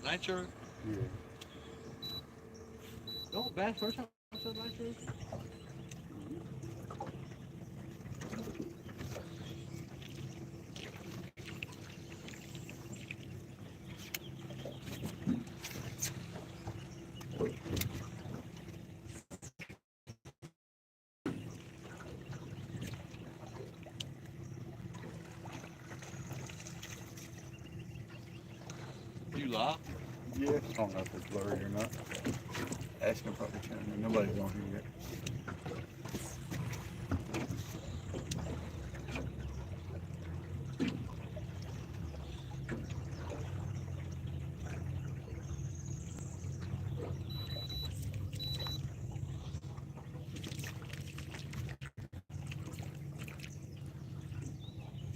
Nitro? Yeah. No bad first time I said nitro. You lie? Yeah. I don't know if it's blurry or not. Ashton probably trying to. Nobody's on here yet.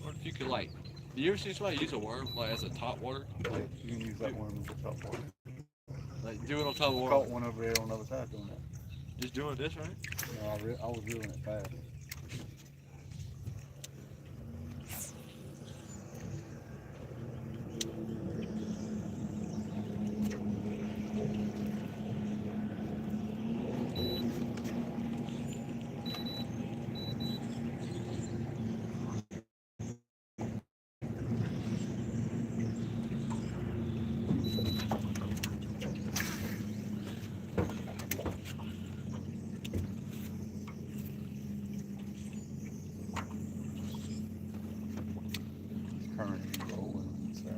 What if you could like? Do you ever see somebody use a worm like as a top water? Yeah, you can use that worm as a top water. Like do it on top of I water. caught one over there on the other side doing that. Just doing this, right? No, I was reeling it fast. It's currently rolling. So.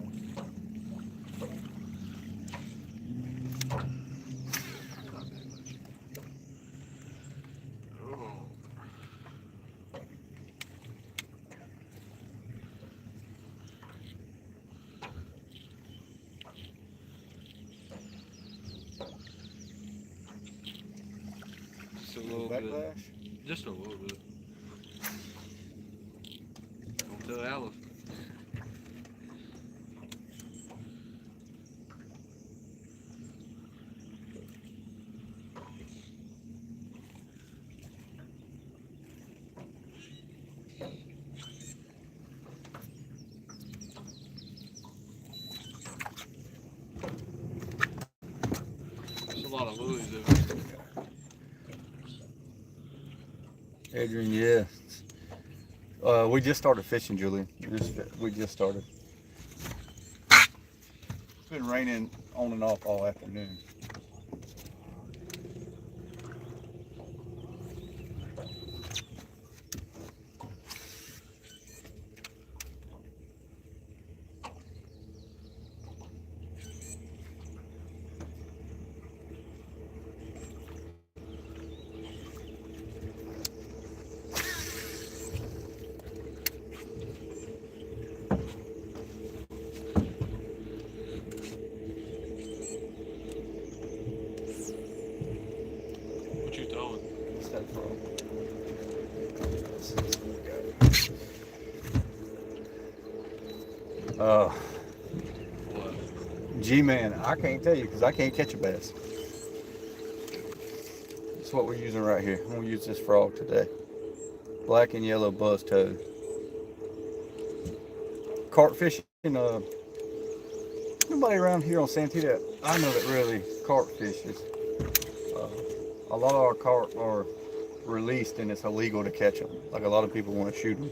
Oh. Just a little bit. Backlash? Just a little bit. Don't tell Alice. There's a lot of lilies over here. Adrian, yeah. We just started fishing, Julian. We just started. It's been raining on and off all afternoon. What you throwing? What's that from? Uh, What? G-Man, I can't tell you because I can't catch a bass. That's what we're using right here. I'm gonna use this frog today. Black and yellow buzz toad. Carp fishing. Nobody around here on Santee that I know that really carp fishes. Uh, a lot of our carp are released and it's illegal to catch them. Like a lot of people want to shoot them.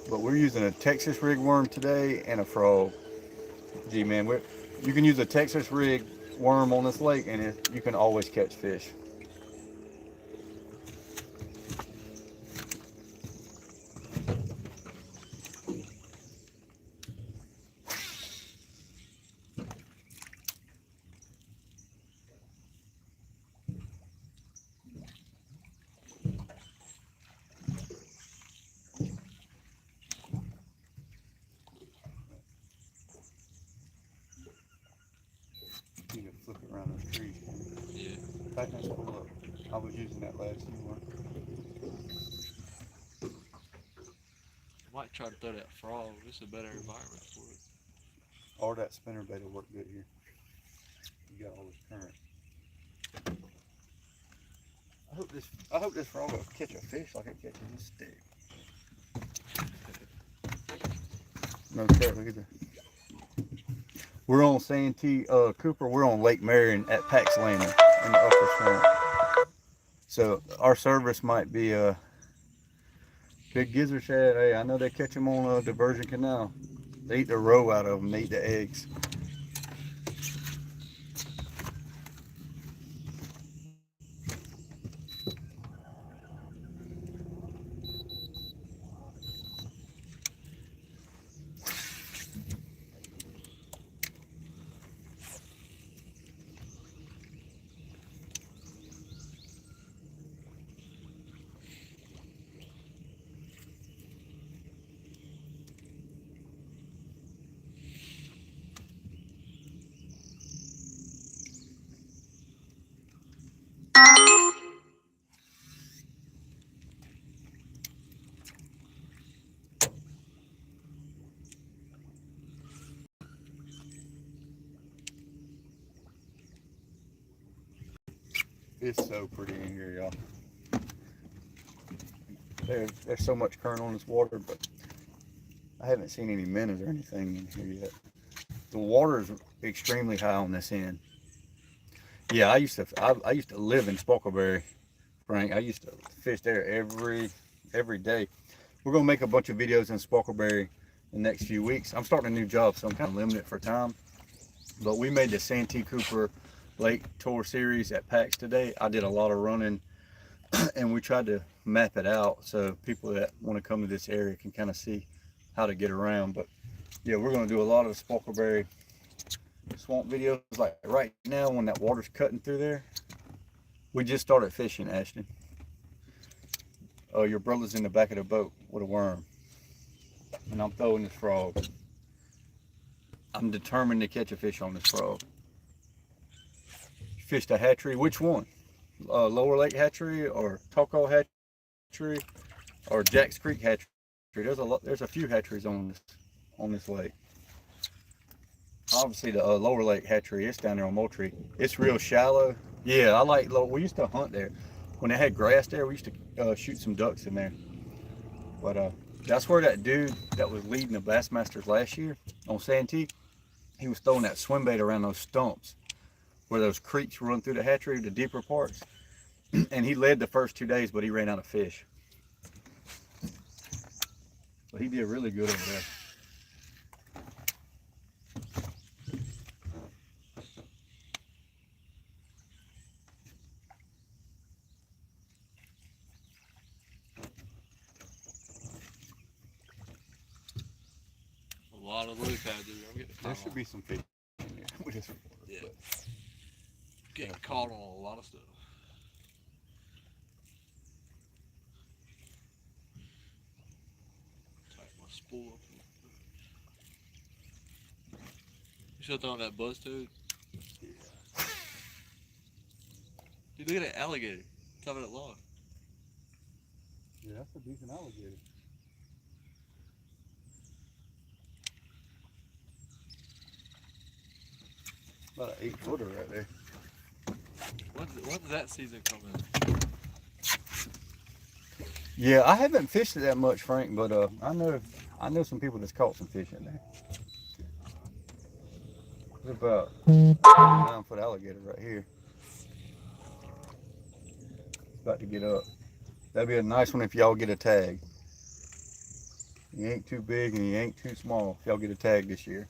But we're using a Texas rig worm today and a frog. G-Man, you can use a Texas rig worm on this lake and you can always catch fish. You can flip it around those trees. Yeah. Tighten that spool up. I was using that last you weren't. I might try to throw that frog. This is a better environment for it. Or that spinner bait will work good here. You got all this current. I hope this frog will catch a fish like it catches a stick. No crap, look at that. We're on Santee Cooper. We're on Lake Marion at Pax Landing in the upper swamp. So our service might be a big gizzard shad. Hey, I know they catch them on Diversion Canal. They eat the roe out of them. They eat the eggs. It's so pretty in here, y'all. There's so much current on this water, but I haven't seen any minnows or anything in here yet. The water is extremely high on this end. Yeah, I used to live in Spockleberry, Frank. I used to fish there every day. We're gonna make a bunch of videos in Spockleberry the next few weeks. I'm starting a new job, so I'm kind of limited for time. But we made the Santee Cooper Lake Tour series at PAX today. I did a lot of running and we tried to map it out so people that want to come to this area can kind of see how to get around. But yeah, we're going to do a lot of Spockleberry swamp videos. Like right now when that water's cutting through there, we just started fishing, Ashton. Oh, your brother's in the back of the boat with a worm and I'm throwing this frog. I'm determined to catch a fish on this frog. Fished a hatchery. Which one? Lower Lake Hatchery or Toko Hatchery or Jacks Creek Hatchery? There's a few hatcheries on this lake. Obviously the Lower Lake Hatchery, it's down there on Moultrie. It's real shallow. Yeah, I like we used to hunt there. When they had grass there, we used to shoot some ducks in there. But that's where that dude that was leading the Bassmasters last year on Santee, he was throwing that swim bait around those stumps where those creeks run through the hatchery, the deeper parts. And he led the first 2 days, but he ran out of fish. But he did really good over there. A lot of loop out there. I'm getting There should be some fish in there. Yeah. Getting caught on a lot of stuff. Tighten my spool up. You still throwing that buzz tube? Yeah. Dude, look at that alligator. Top of that log. Yeah, that's a decent alligator. About an 8-footer right there. When does that season come in? Yeah, I haven't fished it that much, Frank, but I know some people that's caught some fish in there. There's about a 9-foot alligator right here. It's about to get up. That'd be a nice one if y'all get a tag. He ain't too big and he ain't too small if y'all get a tag this year.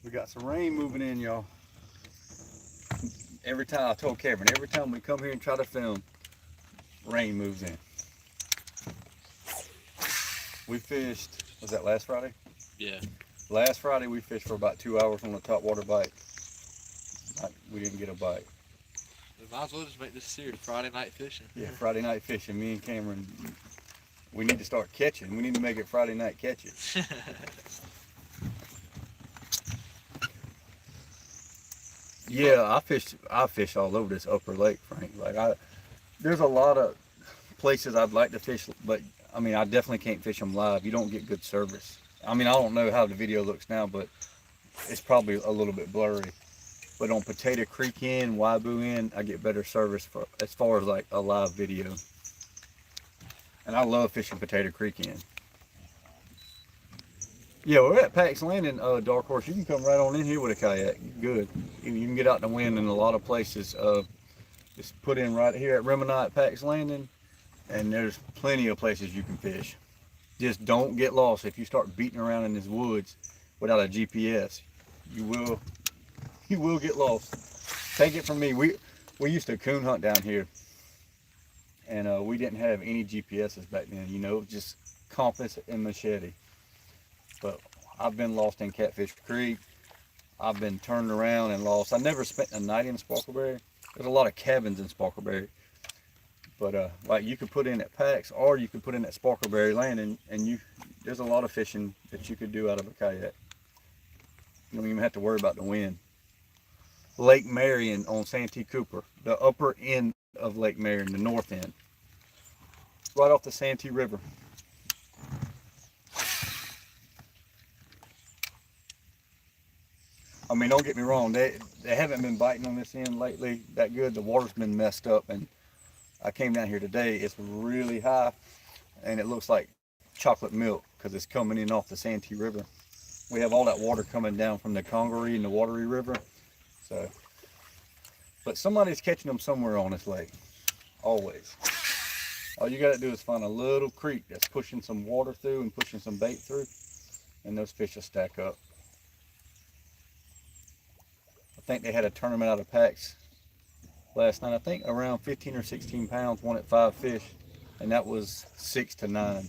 We got some rain moving in, y'all. Every time, I told Kevin, every time we come here and try to film, rain moves in. We fished, was that last Friday? Yeah. Last Friday we fished for about 2 hours on the top water bite. We didn't get a bite. We might as well just make this series Friday night fishing. Yeah, Friday night fishing. Me and Cameron, we need to start catching. We need to make it Friday night catch it. Yeah, I fish all over this upper lake, Frank. There's a lot of places I'd like to fish, but I mean, I definitely can't fish them live. You don't get good service. I mean, I don't know how the video looks now, but it's probably a little bit blurry. But on Potato Creek End, Waibu End, I get better service for as far as like a live video. And I love fishing Potato Creek End. Yeah, we're at Pax Landing, Dark Horse. You can come right on in here with a kayak. Good. You can get out in the wind in a lot of places. Just put in right here at Remini at Pax Landing, and there's plenty of places you can fish. Just don't get lost. If you start beating around in this woods without a GPS, you will get lost. Take it from me. We used to coon hunt down here, and we didn't have any GPSs back then. You know, just compass and machete. But I've been lost in Catfish Creek. I've been turned around and lost. I never spent a night in Sparkleberry. There's a lot of cabins in Sparkleberry. But like you could put in at Pax, or you could put in at Sparkleberry Landing, and there's a lot of fishing that you could do out of a kayak. You don't even have to worry about the wind. Lake Marion on Santee Cooper, the upper end of Lake Marion, the north end, right off the Santee River. I mean, don't get me wrong, they haven't been biting on this end lately that good. The water's been messed up, and I came down here today. It's really high, and it looks like chocolate milk because it's coming in off the Santee River. We have all that water coming down from the Congaree and the Watery River. So, but somebody's catching them somewhere on this lake, always. All you got to do is find a little creek that's pushing some water through and pushing some bait through, and those fish will stack up. I think they had a tournament out of Pax last night. I think around 15 or 16 pounds, won at 5 fish, and that was 6 to 9.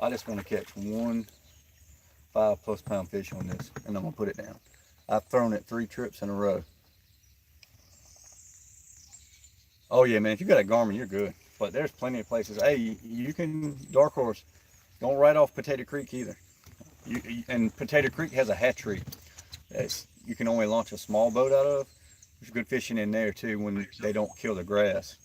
I just want to catch one 5+ pound fish on this, and I'm gonna put it down. I've thrown it 3 trips in a row. Oh yeah, man, if you got a Garmin, you're good. But there's plenty of places. Hey, you can, Dark Horse, don't write off Potato Creek either. And Potato Creek has a hatchery that you can only launch a small boat out of. There's good fishing in there too when they don't kill the grass.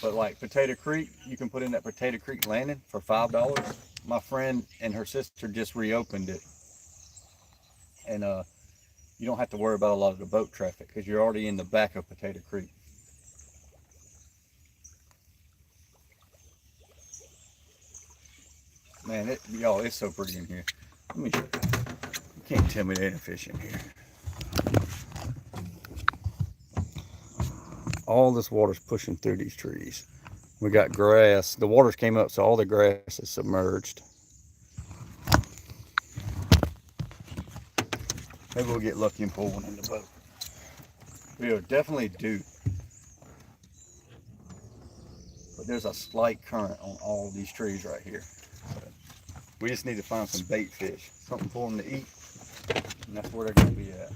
But like Potato Creek, you can put in that Potato Creek Landing for $5. My friend and her sister just reopened it, and you don't have to worry about a lot of the boat traffic because you're already in the back of Potato Creek. Man, y'all, it's so pretty in here. Let me show you. You can't tell me there ain't a fish in here. All this water's pushing through these trees. We got grass. The waters came up, so all the grass is submerged. Maybe we'll get lucky and pull one in the boat. We'll definitely do. But there's a slight current on all these trees right here. So we just need to find some bait fish, something for them to eat, and that's where they're going to be at.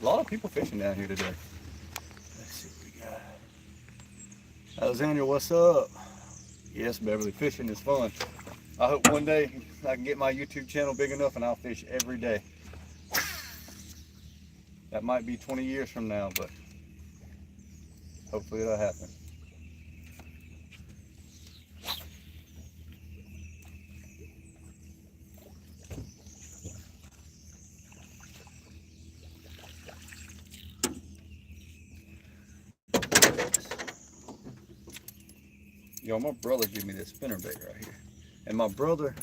A lot of people fishing down here today. Let's see what we got. Alexandria, what's up? Yes, Beverly, fishing is fun. I hope one day I can get my YouTube channel big enough and I'll fish every day. That might be 20 years from now, but hopefully it'll happen. Yo, my brother gave me this spinnerbait right here. And my brother,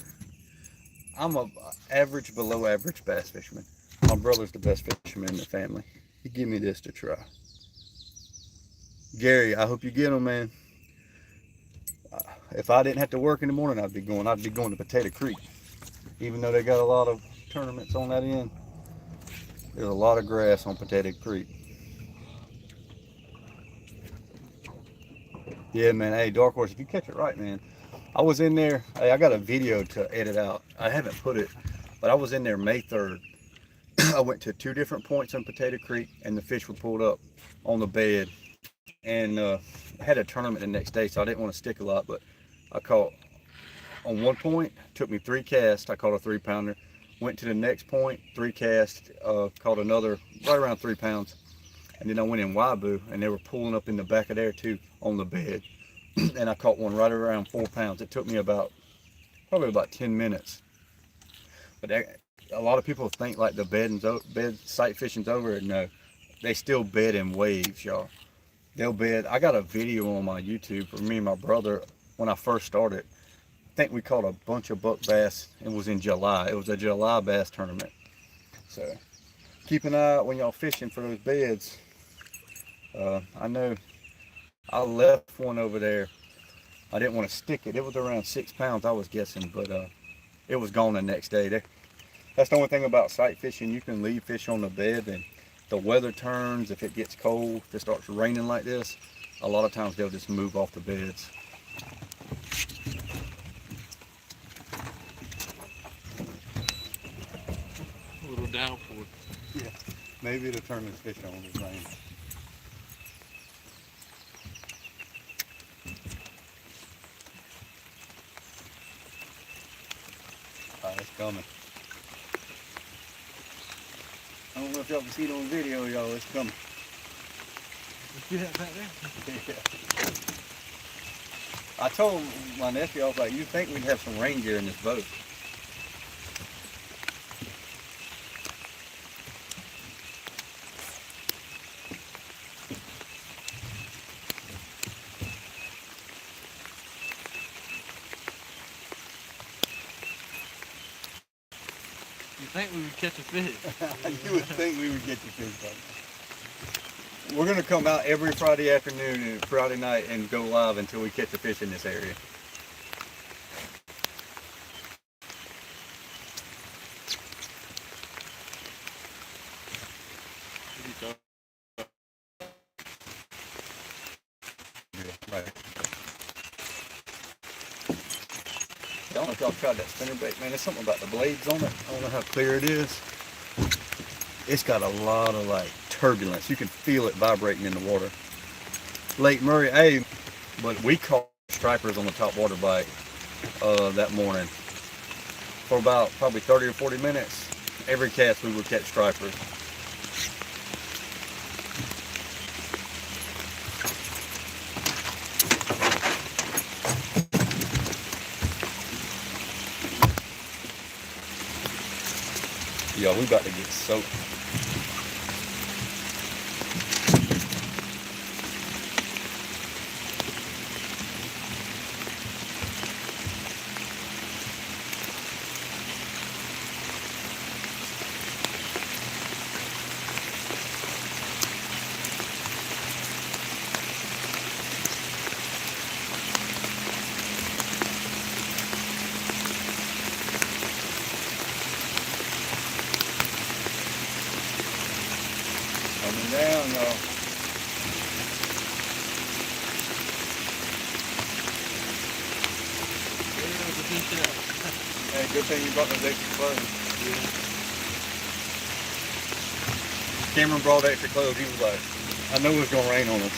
I'm a average, below average bass fisherman. My brother's the best fisherman in the family. He gave me this to try. Gary, I hope you get them, man. If I didn't have to work in the morning, I'd be going to Potato Creek. Even though they got a lot of tournaments on that end, there's a lot of grass on Potato Creek. Yeah, man. Hey, Dark Horse, if you catch it right, man. I was in there. Hey, I got a video to edit out. I haven't put it, but I was in there May 3rd. I went to 2 different points on Potato Creek, and the fish were pulled up on the bed. And I had a tournament the next day, so I didn't want to stick a lot, but I caught on one point, took me 3 casts. I caught a 3-pounder. Went to the next point, 3 casts, caught another right around 3 pounds. And then I went in Waibu, and they were pulling up in the back of there too on the bed. And I caught one right around 4 pounds. It took me probably about 10 minutes. But a lot of people think like the bed sight fishing's over. And no, they still bed in waves, y'all. They'll bed. I got a video on my YouTube for me and my brother when I first started. I think we caught a bunch of buck bass. It was in July. It was a July bass tournament. So keep an eye out when y'all fishing for those beds. I know I left one over there. I didn't want to stick it. It was around 6 pounds, I was guessing, but it was gone the next day. That's the only thing about sight fishing. You can leave fish on the bed, and the weather turns. If it gets cold, if it starts raining like this, a lot of times they'll just move off the beds. A little downpour. Yeah, maybe it'll turn this fish on with rain. It's coming. I don't know if y'all can see it on video, y'all. It's coming. You see that back there? Yeah. I told my nephew, I was like, you think we'd have some reindeer in this boat? You think we would catch a fish? You would think we would get the fish by now. We're going to come out every Friday afternoon and Friday night and go live until we catch a fish in this area. Yeah, right. I don't know if y'all tried that spinnerbait, man. There's something about the blades on it. I don't know how clear it is. It's got a lot of like turbulence. You can feel it vibrating in the water. Lake Murray, hey, but we caught stripers on the top water bite that morning. For about probably 30 or 40 minutes, every cast we would catch stripers. Yo, we about to get soaked. Coming down, y'all. Hey, good thing you brought those extra clothes. Yeah. Cameron brought extra clothes. He was like, I know it's gonna rain on us.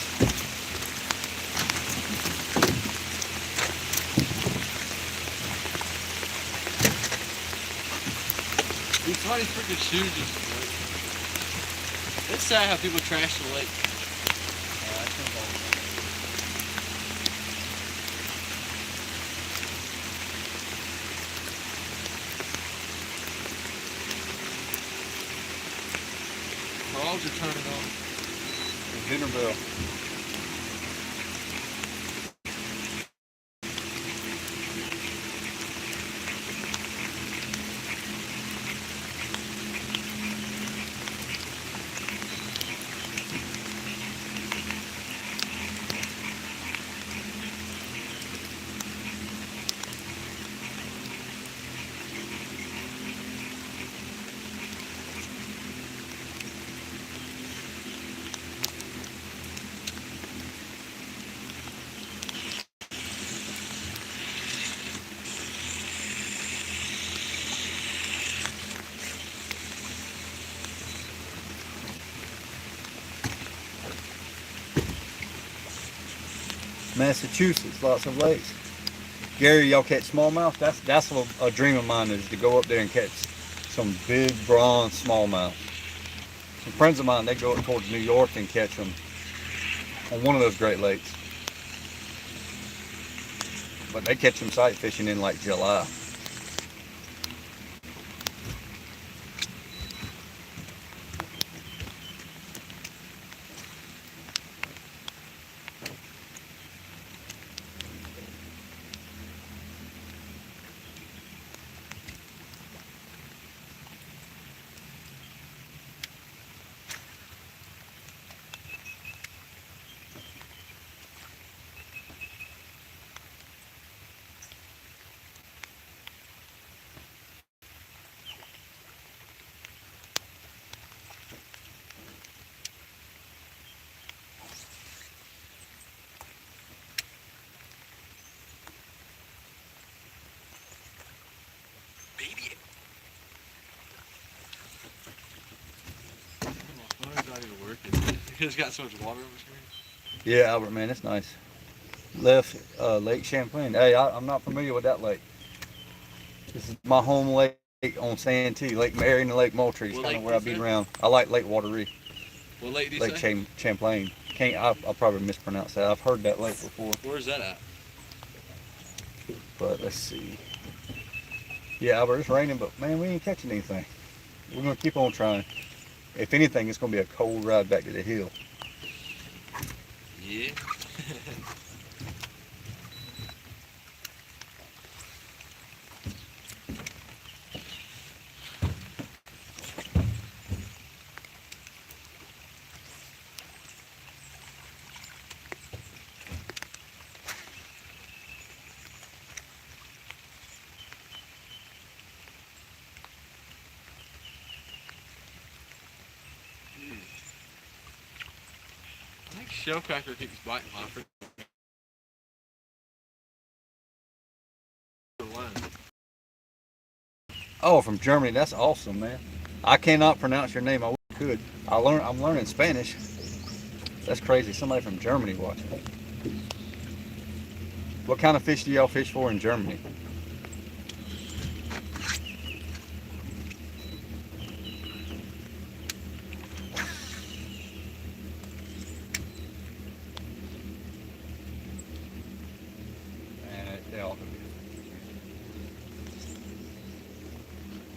Dude, somebody's freaking shoes just broke. It's sad how people trash the lake. Frogs are turning on. The dinner bell. Massachusetts, lots of lakes. Gary, y'all catch smallmouth? That's a dream of mine, is to go up there and catch some big bronze smallmouth. Some friends of mine, they go up towards New York and catch them on one of those Great Lakes. But they catch them sight fishing in like July. My phone's not even working. It's got so much water on the screen. Yeah, Albert, man, it's nice. Left Lake Champlain. Hey, I'm not familiar with that lake. This is my home lake on Santee, Lake Marion and Lake Moultrie. It's What kind of lake where I is beat that? around. I like Lake Wateree, What lake do you Lake say? Champlain. I'll probably mispronounce that. I've heard that lake before, Where's that at? but let's see. Yeah, Albert, it's raining, but man, we ain't catching anything. We're gonna keep on trying. If anything, it's gonna be a cold ride back to the hill. Yeah. I think Shellcracker keeps biting my freaking line. Oh, from Germany. That's awesome, man. I cannot pronounce your name. I wish I could. I'm learning Spanish. That's crazy. Somebody from Germany watching. What kind of fish do y'all fish for in Germany? They all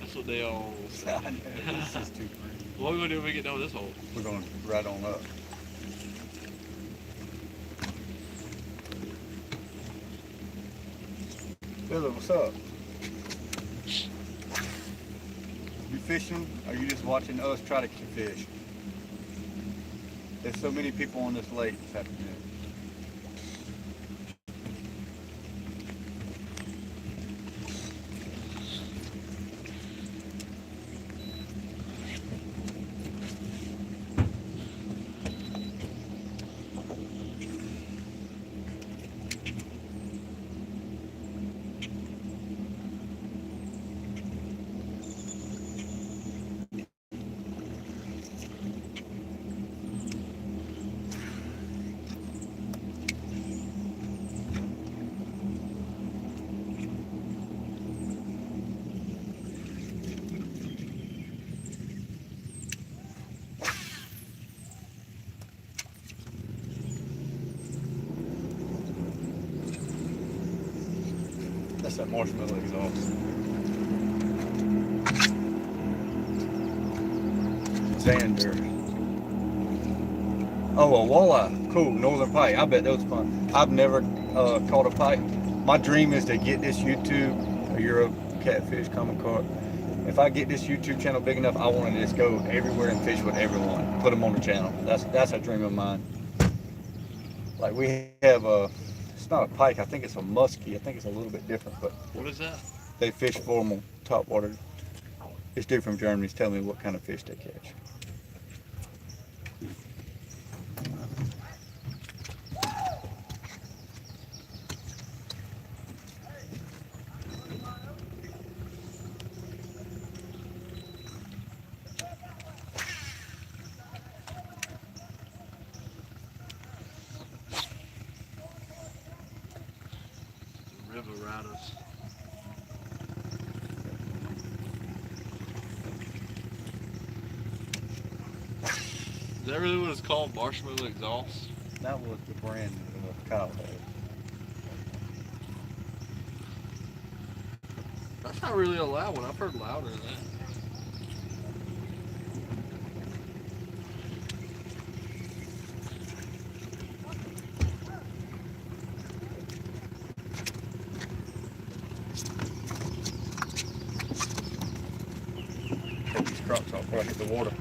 That's what they all say. This is too crazy. What are we gonna do when we get done with this hole? We're going right on up. Billy, what's up? You fishing, or you just watching us try to catch fish? There's so many people on this lake this afternoon. That's that marshmallow exhaust. Xander. Oh, a walleye. Cool. Northern pike. I bet that was fun. I've never caught a pike. My dream is to get this YouTube, Euro catfish, common carp. If I get this YouTube channel big enough, I want to just go everywhere and fish with everyone. Put them on the channel. That's a dream of mine. Like we have it's not a pike. I think it's a muskie. I think it's a little bit different, but What is that? they fish for them on top water. This dude from Germany is telling me what kind of fish they catch. tomatoes. Is that really what it's called? Marshmallow exhaust? That was the brand that Kyle had. That's not really a loud one. I've heard louder than that. Take these crops off before I hit the water.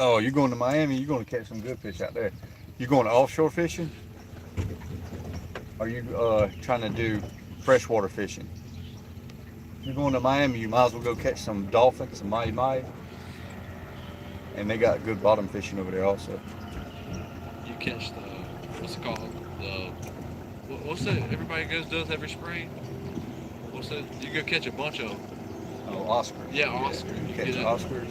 Oh, you're going to Miami, you're going to catch some good fish out there. You going offshore fishing? Are you trying to do freshwater fishing? If you're going to Miami, you might as well go catch some dolphins, some mahi-mahi. And they got good bottom fishing over there also. You catch the, what's it called? The, what's that everybody does every spring? What's that? You go catch a bunch of them. Oh, Oscars. Yeah, Oscar. You You catch get it. Oscars.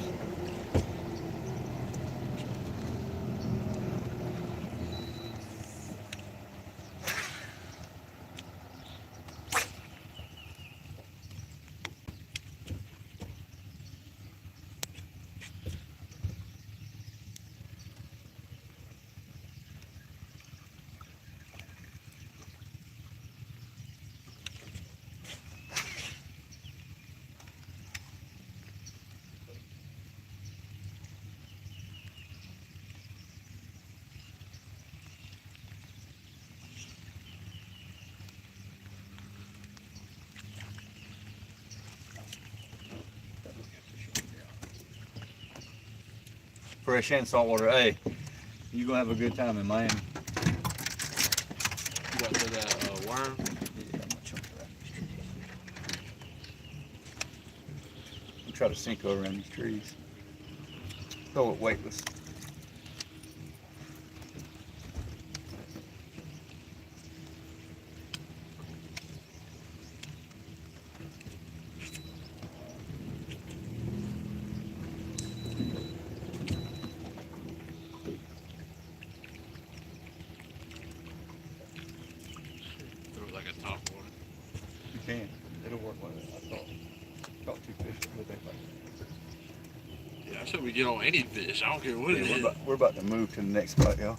fresh and saltwater. Hey, you're gonna have a good time in Miami. You got to that worm. Yeah, I'm gonna chunk around these trees. I'm try to sink over around these trees. Throw it weightless. Throw it like a top water. You can. It'll work like that. I caught 2 fish with it. Yeah, I said we get on any fish. I don't care what it Yeah, is. we're about to move to the next spot, y'all.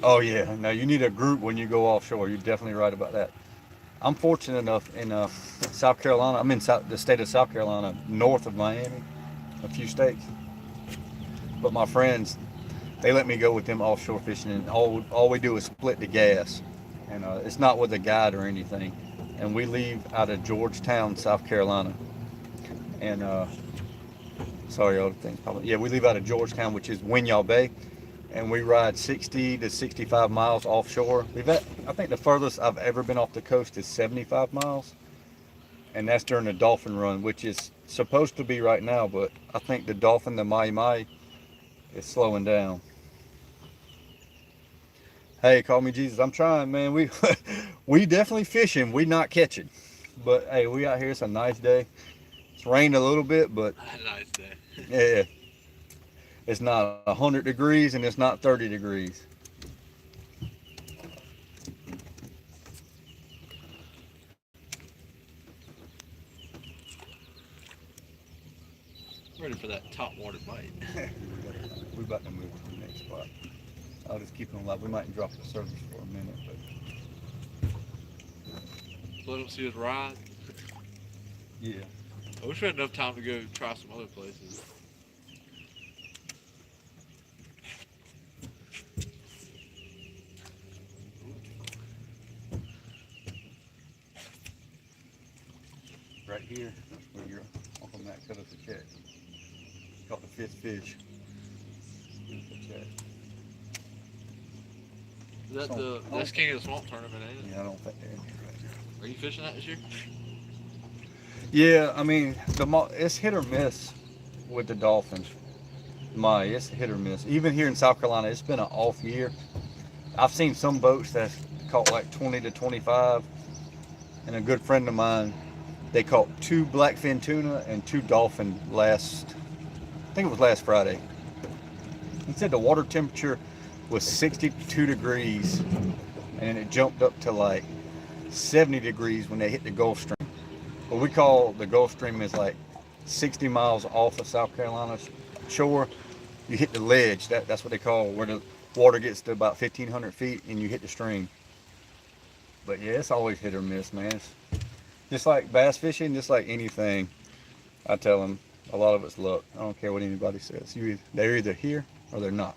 Oh yeah, now you need a group when you go offshore. You're definitely right about that. I'm fortunate enough in South Carolina. I'm in the state of South Carolina, north of Miami, a few states. But my friends, they let me go with them offshore fishing, and all we do is split the gas, and it's not with a guide or anything. And we leave out of Georgetown, South Carolina, and sorry, all the things probably. Yeah, we leave out of Georgetown, which is Winyah Bay, and we ride 60 to 65 miles offshore. I think the furthest I've ever been off the coast is 75 miles, and that's during the dolphin run, which is supposed to be right now, but I think the dolphin, the mai is slowing down. Hey, call me Jesus. I'm trying, man. We definitely fishing. We not catching, but hey, we out here. It's a nice day. It's rained a little bit, but Nice day. yeah, it's not 100 degrees and it's not 30 degrees. Ready for that top water bite. We're about to move to the next spot. I'll just keep them alive. We might drop the service for a minute, but Let them see us ride. yeah. I wish we had enough time to go try some other places. Right here, that's where your Uncle Matt cut us a check. Caught the 5th fish. Beautiful check. Is that that's King of the Swamp tournament, ain't it? Yeah, I don't think they're in here right now. Are you fishing that this year? Yeah, I mean, it's hit or miss with the dolphins. It's hit or miss. Even here in South Carolina, it's been an off year. I've seen some boats that caught like 20 to 25, and a good friend of mine, they caught 2 blackfin tuna and 2 dolphin I think it was last Friday. He said the water temperature was 62 degrees, and it jumped up to like 70 degrees when they hit the Gulf Stream. What we call the Gulf Stream is like 60 miles off of South Carolina shore. You hit the ledge, that's what they call where the water gets to about 1,500 feet and you hit the stream. But yeah, it's always hit or miss, man. It's just like bass fishing, just like anything. I tell them, a lot of it's luck. I don't care what anybody says. They're either here or they're not.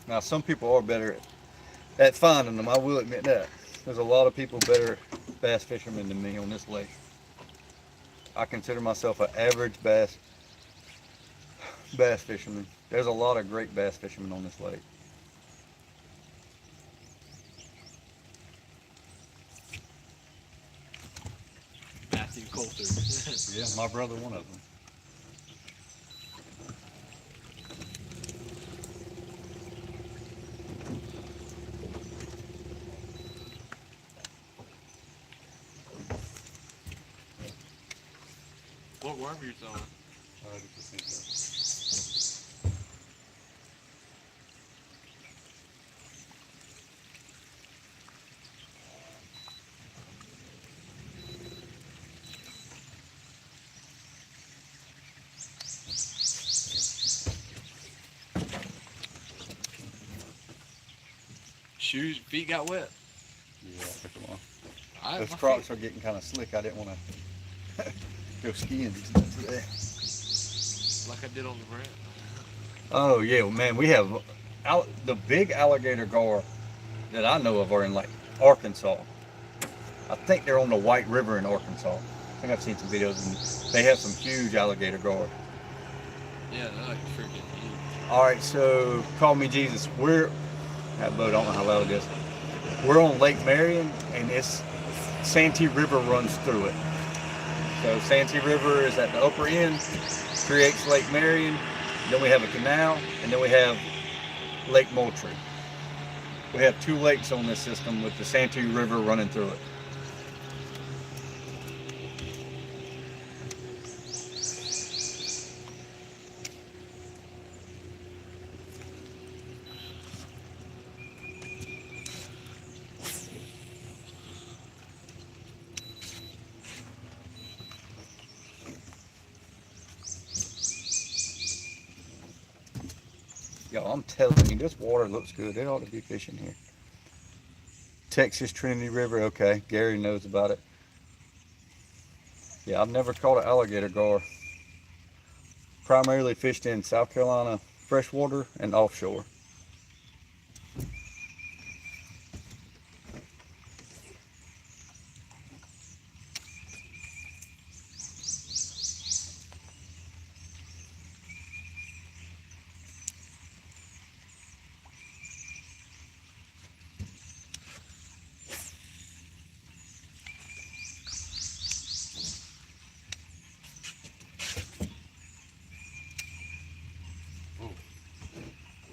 Now, some people are better at finding them, I will admit that. There's a lot of people better bass fishermen than me on this lake. I consider myself an average bass fisherman. There's a lot of great bass fishermen on this lake. Matthew Coulter. Yeah, my brother, one of them. What worm are you throwing? Feet got wet. Yeah, I took them off. My Those Crocs feet- are getting kind of slick. I didn't want to go skiing today. like I did on the brand. Oh yeah, well, man, we have the big alligator gar that I know of are in like Arkansas. I think they're on the White River in Arkansas. I think I've seen some videos and they have some huge alligator gar. Yeah, they're like freaking huge. All right, so call me Jesus. That boat, I don't know how loud it is. We're on Lake Marion, and it's Santee River runs through it. So Santee River is at the upper end, creates Lake Marion. Then we have a canal, and then we have Lake Moultrie. We have 2 lakes on this system with the Santee River running through it. Y'all, I'm telling you, this water looks good. It ought to be fishing here. Texas Trinity River, okay. Gary knows about it. Yeah, I've never caught an alligator gar. Primarily fished in South Carolina freshwater and offshore.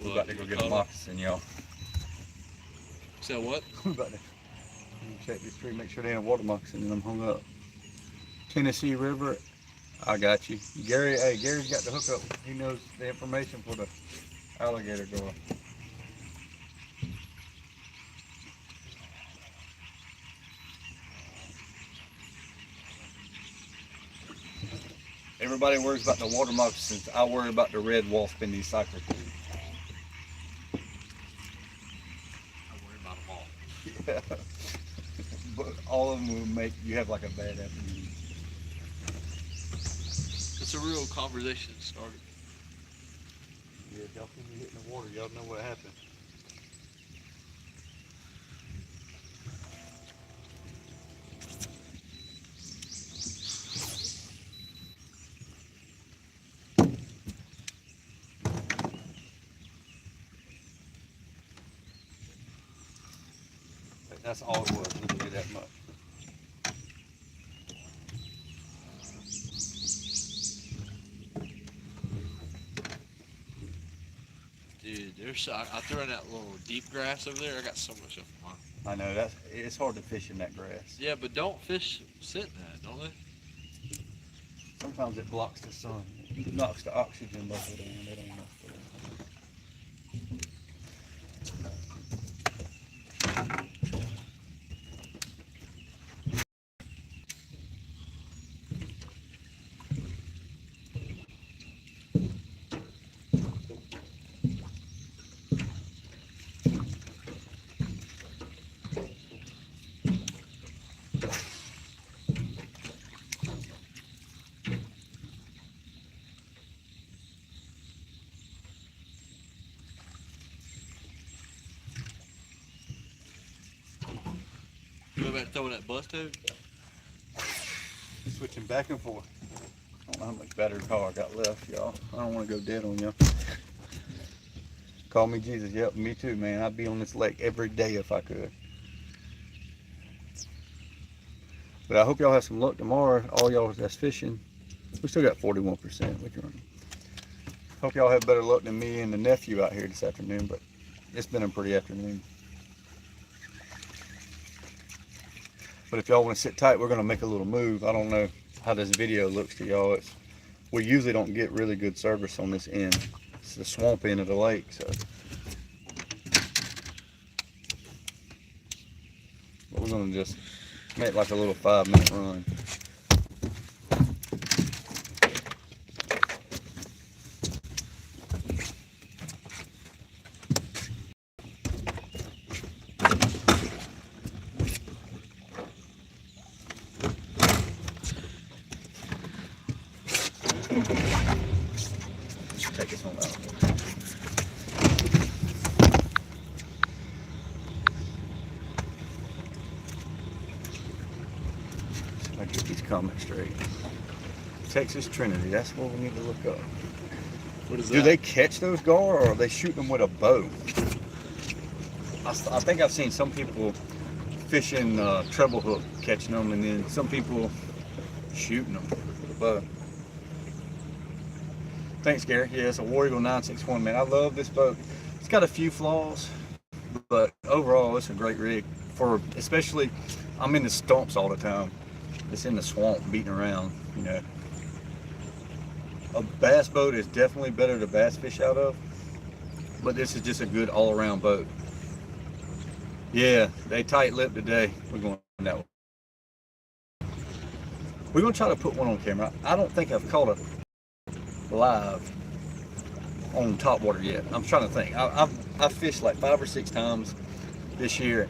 We're about to go get a moccasin, y'all. So what? We're about to check this tree, make sure they ain't a water moccasin and I'm hung up. Tennessee River, I got you. Gary's got the hookup. He knows the information for the alligator gar. Everybody worries about the water moccasins. I worry about the red wasp in these cycler tubes. I worry about them all. Yeah. But all of them will make you have like a bad afternoon. It's a real conversation starter. Yeah, if y'all see me hitting the water, y'all know what happened. That's all it was, literally that much. Dude, I threw in that little deep grass over there. I got so much of mine. I know, it's hard to fish in that grass. Yeah, but don't fish sit in that, don't they? Sometimes it blocks the sun. It knocks the oxygen level down. They don't mess with it. You go back and throw that bust out? Switching back and forth. I don't know how much battery power I got left, y'all. I don't want to go dead on y'all. Call me Jesus. Yep, me too, man. I'd be on this lake every day if I could. But I hope y'all have some luck tomorrow. All y'all that's fishing. We still got 41%. We can. Hope y'all have better luck than me and the nephew out here this afternoon, but it's been a pretty afternoon. But if y'all want to sit tight, we're going to make a little move. I don't know how this video looks to y'all. We usually don't get really good service on this end. It's the swamp end of the lake, so. But we're going to just make like a little 5-minute run. Take this one out. I get these comments straight. Texas Trinity, that's what we need to look up. What is Do that? they catch those gar, or are they shooting them with a bow? I think I've seen some people fishing treble hook, catching them, and then some people shooting them with a bow. Thanks, Gary. Yeah, it's a War Eagle 961, man. I love this boat. It's got a few flaws, but overall, it's a great rig. For especially, I'm in the stumps all the time. It's in the swamp, beating around. You know, a bass boat is definitely better to bass fish out of, but this is just a good all-around boat. Yeah, they tight-lipped today. We're going that way. We're gonna try to put one on camera. I don't think I've caught a live on top water yet. I'm trying to think. I've fished like 5 or 6 times this year.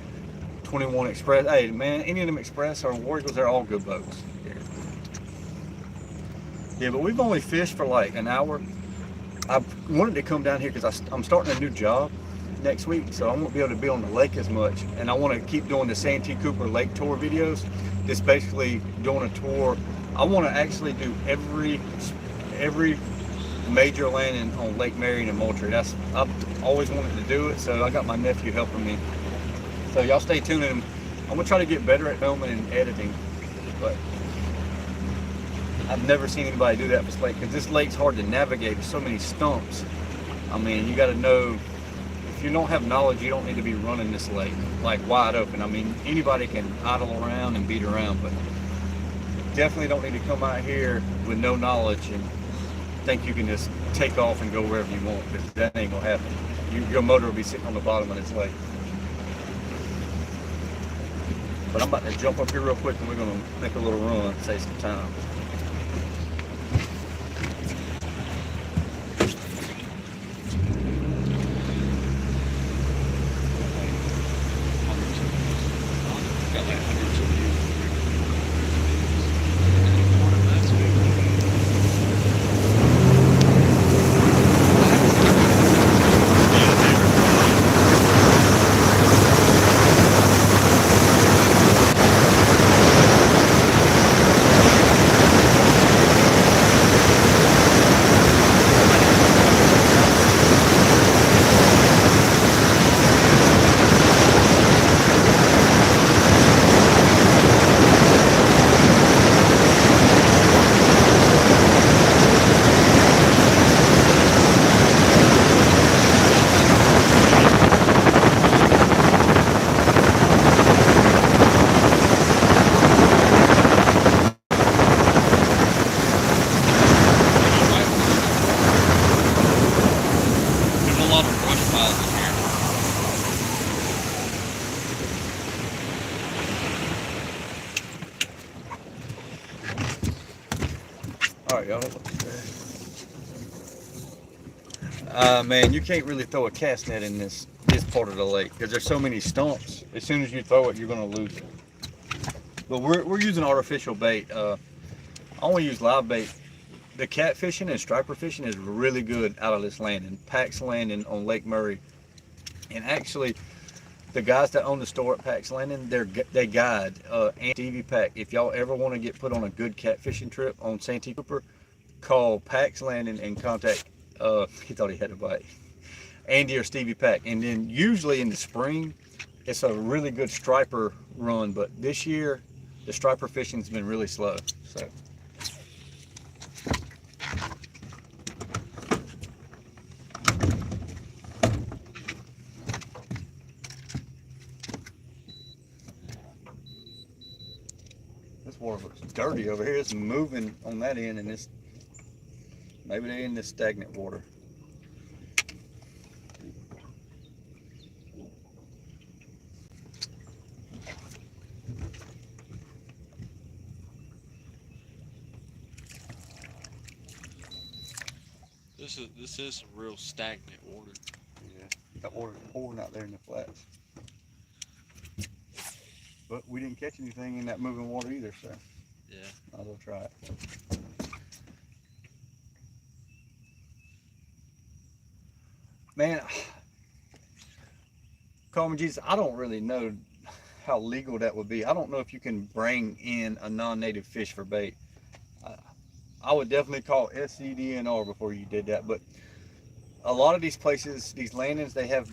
21 Express. Hey man, any of them Express or War Eagles, they're all good boats. Yeah, but we've only fished for like an hour. I wanted to come down here because I'm starting a new job next week, so I won't be able to be on the lake as much. And I want to keep doing the Santee Cooper Lake Tour videos. Just basically doing a tour. I want to actually do every major landing on Lake Marion and Moultrie. I've always wanted to do it, so I got my nephew helping me. So y'all stay tuned, and I'm gonna try to get better at filming and editing. But I've never seen anybody do that this lake, because this lake's hard to navigate. There's so many stumps. I mean, you got to know, if you don't have knowledge, you don't need to be running this lake like wide open. I mean, anybody can idle around and beat around, but definitely don't need to come out here with no knowledge and think you can just take off and go wherever you want, because that ain't gonna happen. Your motor will be sitting on the bottom of this lake. But I'm about to jump up here real quick, and we're gonna make a little run, save some time. Got like hundreds of views. Alright, y'all. Man, you can't really throw a cast net in this part of the lake because there's so many stumps. As soon as you throw it, you're going to lose it. But we're using artificial bait. I only use live bait. The catfishing and striper fishing is really good out of this landing. Pax Landing on Lake Murray. And actually, the guys that own the store at Pax Landing, they guide and Stevie Pack. If y'all ever want to get put on a good catfishing trip on Santee Cooper, call Pax Landing and contact. He thought he had a bite. Andy or Stevie Pack. And then usually in the spring, it's a really good striper run. But this year, the striper fishing's been really slow. So. This water looks dirty over here. It's moving on that end, and it's maybe they're in this stagnant water. This is some real stagnant water. Yeah, that water's pouring out there in the flats. But we didn't catch anything in that moving water either, so Yeah. might as well try it. Man, call me Jesus, I don't really know how legal that would be. I don't know if you can bring in a non-native fish for bait. I would definitely call SCDNR before you did that, but a lot of these places, these landings, they have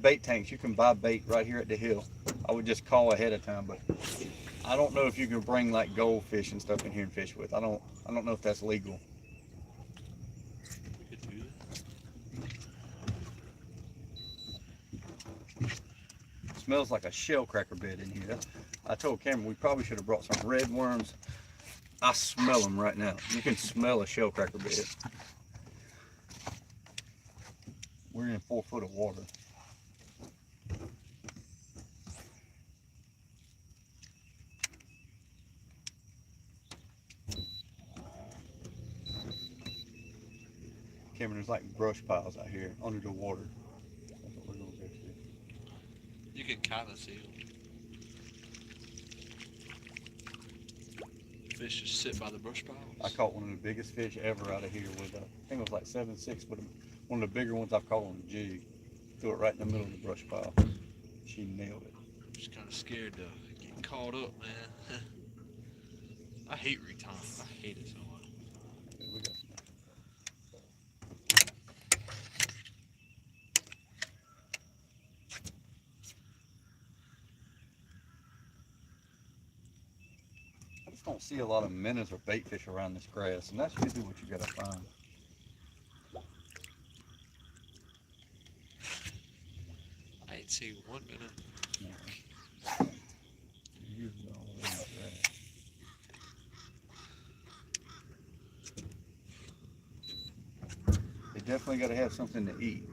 bait tanks. You can buy bait right here at the hill. I would just call ahead of time, but I don't know if you can bring like goldfish and stuff in here and fish with. I don't know if that's legal. We could do that. It smells like a shell cracker bed in here. I told Cameron we probably should have brought some red worms. I smell them right now. You can smell a shell cracker bed. We're in 4 foot of water. Cameron, there's like brush piles out here under the water. That's what we're going to go to. You can kind of see them. Fish just sit by the brush piles. I caught one of the biggest fish ever out of here with, I think it was like 7.6, but one of the bigger ones I've caught on a jig. Threw it right in the middle of the brush pile. She nailed it. I'm just kind of scared to get caught up, man. I hate retying. I hate it so much. Okay, we got some. I just don't see a lot of minnows or bait fish around this grass, and that's usually what you gotta find. I ain't seen one minute. Usually all around the grass. They definitely gotta have something to eat.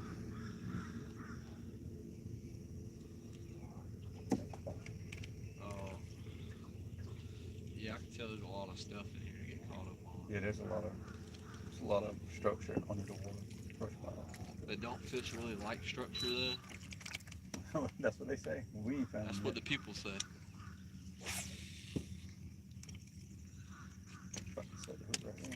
Yeah, I can tell there's a lot of stuff in here to get caught up on. Yeah, there's a lot of structure under the water. Brush pile. They don't fish really like structure though. That's what they say. We ain't found That's it what yet. the people say. Fucking set the hook right there.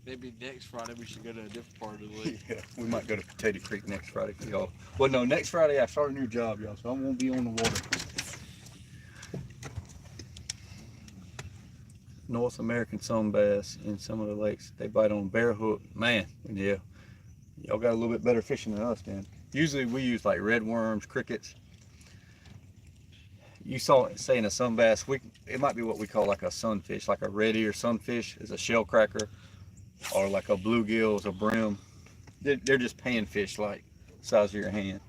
Maybe next Friday we should go to a different part of the lake. Yeah, we might go to Potato Creek next Friday for y'all. Well, no, next Friday I start a new job, y'all, so I won't be on the water. North American sun bass in some of the lakes. They bite on bare hook. Man, yeah. Y'all got a little bit better fishing than us then. Usually we use like red worms, crickets. You saw it saying a sun bass, it might be what we call like a sunfish, like a red ear sunfish is a shell cracker, or like a bluegill is a brim. They're just panfish like size of your hand.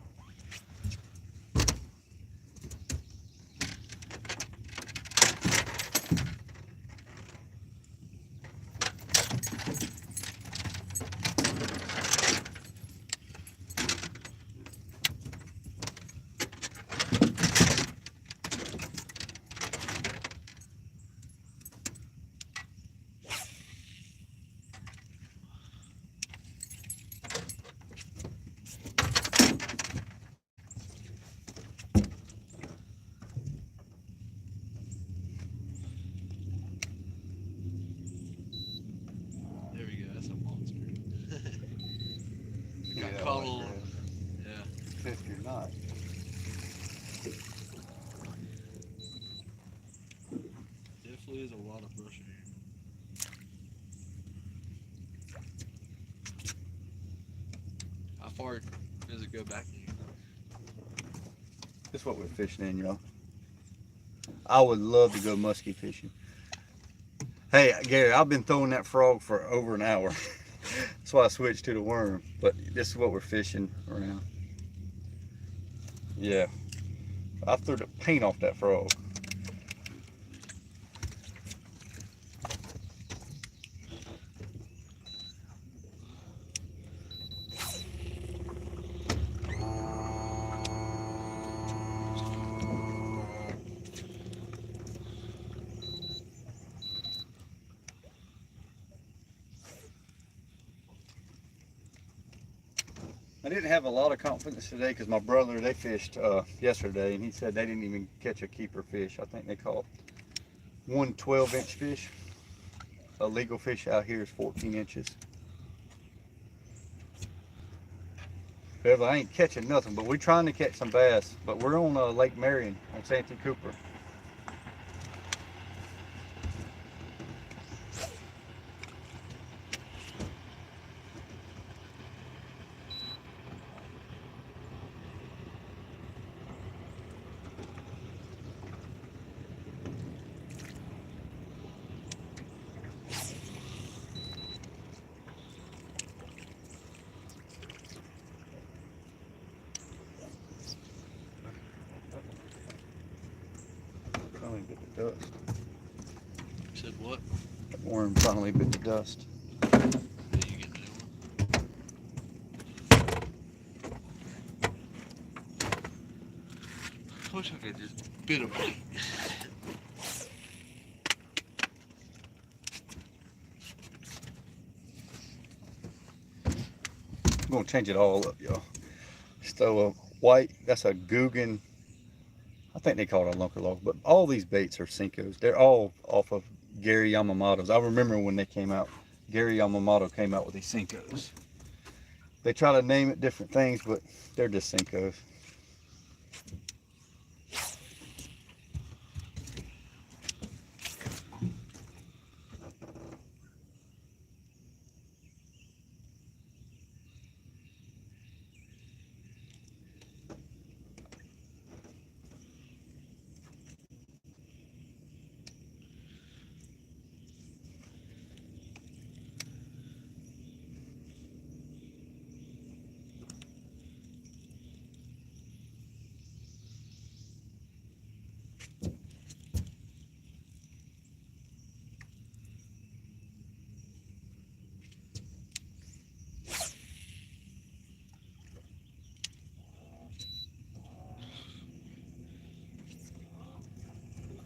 There we go, that's a monster. Got Yeah, caught like on. that. Yeah. If you're not. Definitely is a lot of brush in here. How far does it go back to you? This is what we're fishing in, y'all. I would love to go muskie fishing. Hey, Gary, I've been throwing that frog for over an hour. That's why I switched to the worm. But this is what we're fishing around. Yeah. I threw the paint off that frog. I didn't have a lot of confidence today because my brother, they fished yesterday, and he said they didn't even catch a keeper fish. I think they caught one 12-inch fish. A legal fish out here is 14 inches. Beverly, I ain't catching nothing, but we're trying to catch some bass. But we're on Lake Marion on Santee Cooper. Finally bit the dust. You said what? That worm finally bit the dust. Yeah, you get that one. I wish I could just bit a bait. I'm gonna change it all up, y'all. So white, that's a Guggen. I think they call it a lunker log, but all these baits are Senkos. They're all off of Gary Yamamoto's. I remember when they came out. Gary Yamamoto came out with these Senkos. They try to name it different things, but they're just Senkos.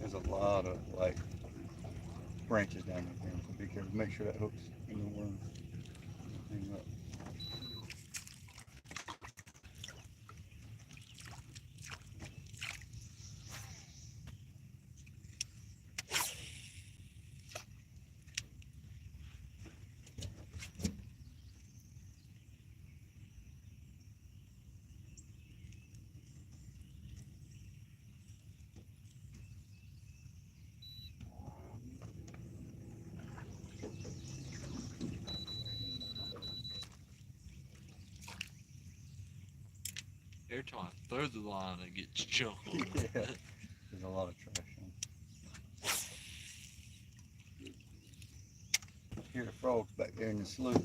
There's a lot of like branches down there, so be careful. Make sure that hook's in the worm. Hang up. Every time I throw the line, it gets jumped. Yeah, there's a lot of trash on. Hear the frogs back there in the slough.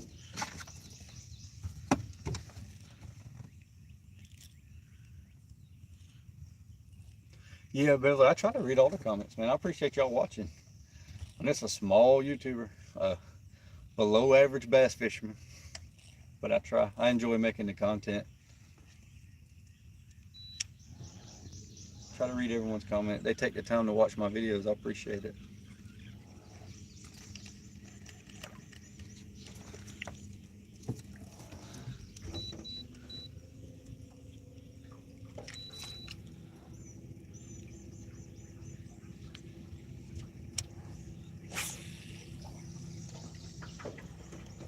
Yeah, Billy, I try to read all the comments, man. I appreciate y'all watching. And it's a small YouTuber, below average bass fisherman. But I try. I enjoy making the content. Try to read everyone's comment. They take the time to watch my videos. I appreciate it.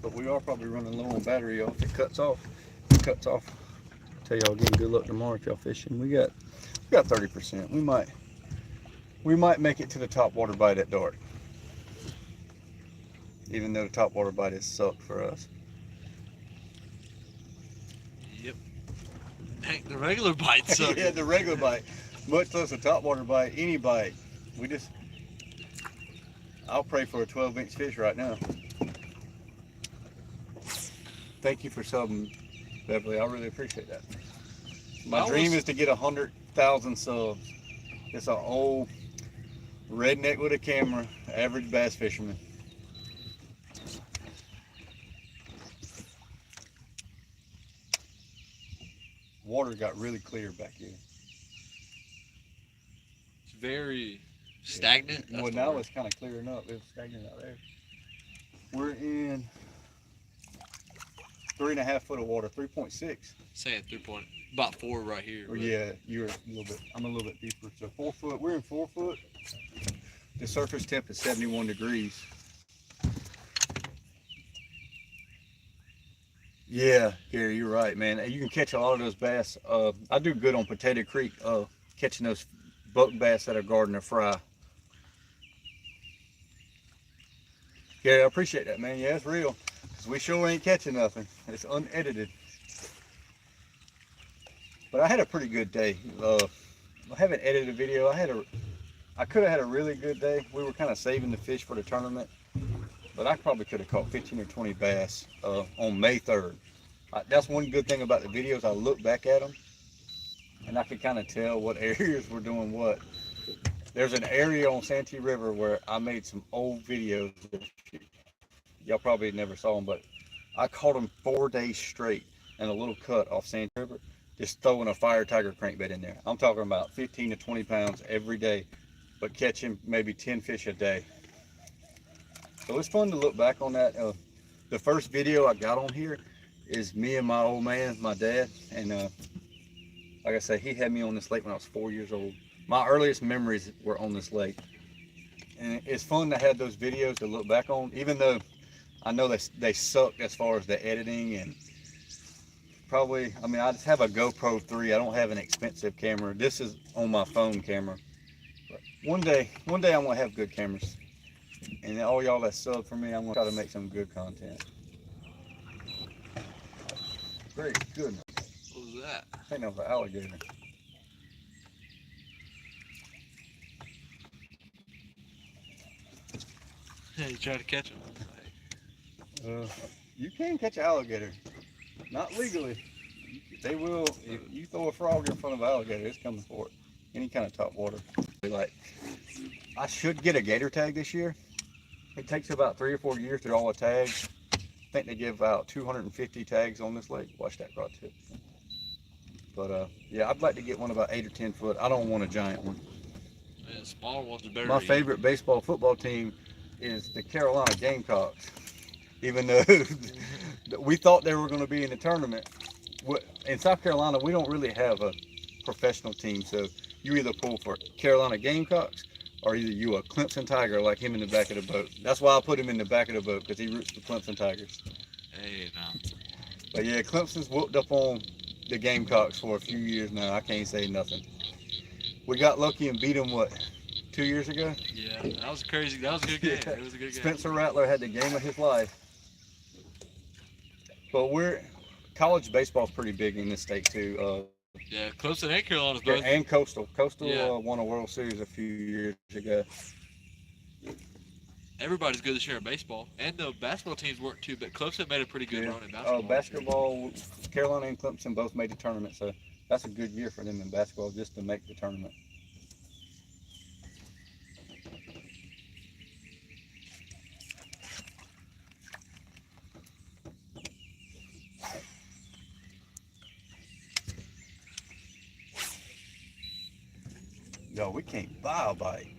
But we are probably running low on battery, y'all. If it cuts off, it cuts off. Tell y'all again, good luck tomorrow if y'all fishing. We got 30%. We might make it to the top water bite at dark. Even though the top water bite has sucked for us. Yep. Heck, the regular bite sucked. Yeah, the regular bite. Much less a top water bite, any bite. I'll pray for a 12-inch fish right now. Thank you for subbing, Beverly. I really appreciate that. My dream is to get 100,000 subs. It's an old redneck with a camera, average bass fisherman. Water got really clear back here. It's very stagnant. Well, now it's kind of clearing up. It was stagnant out there. We're in 3.5 foot of water, 3.6. Saying 3 point, about 4 right here. Or yeah, you're a little bit. I'm a little bit deeper. So 4 foot. We're in 4 foot. The surface temp is 71 degrees. Yeah, Gary, you're right, man. You can catch a lot of those bass. I do good on Potato Creek, catching those buck bass that are guarding a fry. Gary, I appreciate that, man. Yeah, it's real. Cause we sure ain't catching nothing. It's unedited. But I had a pretty good day. I haven't edited a video. I could have had a really good day. We were kind of saving the fish for the tournament, but I probably could have caught 15 or 20 bass on May 3rd. That's one good thing about the videos. I look back at them and I can kind of tell what areas were doing what. There's an area on Santee River where I made some old videos. Y'all probably never saw them, but I caught them 4 days straight in a little cut off Santee River, just throwing a fire tiger crankbait in there. I'm talking about 15 to 20 pounds every day, but catching maybe 10 fish a day. So it's fun to look back on that. The first video I got on here is me and my old man, my dad, and like I say, he had me on this lake when I was 4 years old. My earliest memories were on this lake, and it's fun to have those videos to look back on, even though I know they suck as far as the editing. And probably, I mean, I just have a GoPro 3. I don't have an expensive camera. This is on my phone camera. But one day I'm gonna have good cameras, and all y'all that sub for me, I'm gonna try to make some good content. Great goodness. What was that? I think that was an alligator. Yeah, you try to catch them. You can catch an alligator, not legally. They will. If you throw a frog in front of an alligator, it's coming for it. Any kind of top water. Like, I should get a gator tag this year. It takes about 3 or 4 years to draw a tag. I think they give out 250 tags on this lake. Watch that rod tip. But yeah, I'd like to get one about 8 or 10 foot. I don't want a giant one. Yeah, smaller ones are better. My favorite baseball football team is the Carolina Gamecocks. Even though we thought they were going to be in the tournament. In South Carolina, we don't really have a professional team, so you either pull for Carolina Gamecocks or either you a Clemson Tiger like him in the back of the boat. That's why I put him in the back of the boat, because he roots for Clemson Tigers. Hey, now. But yeah, Clemson's whooped up on the Gamecocks for a few years now. I can't say nothing. We got lucky and beat them, what, 2 years ago? Yeah, that was crazy. That was a good game. Yeah. It was a good game. Spencer Rattler had the game of his life. But college baseball's pretty big in this state too. Yeah, Clemson and Carolina's both. And Coastal. Coastal Yeah. Won a World Series a few years ago. Everybody's good this year in baseball, and the basketball teams weren't too, but Clemson made a pretty good run in basketball. Basketball, Carolina and Clemson both made the tournament, so that's a good year for them in basketball just to make the tournament. Yo, we can't buy a bite.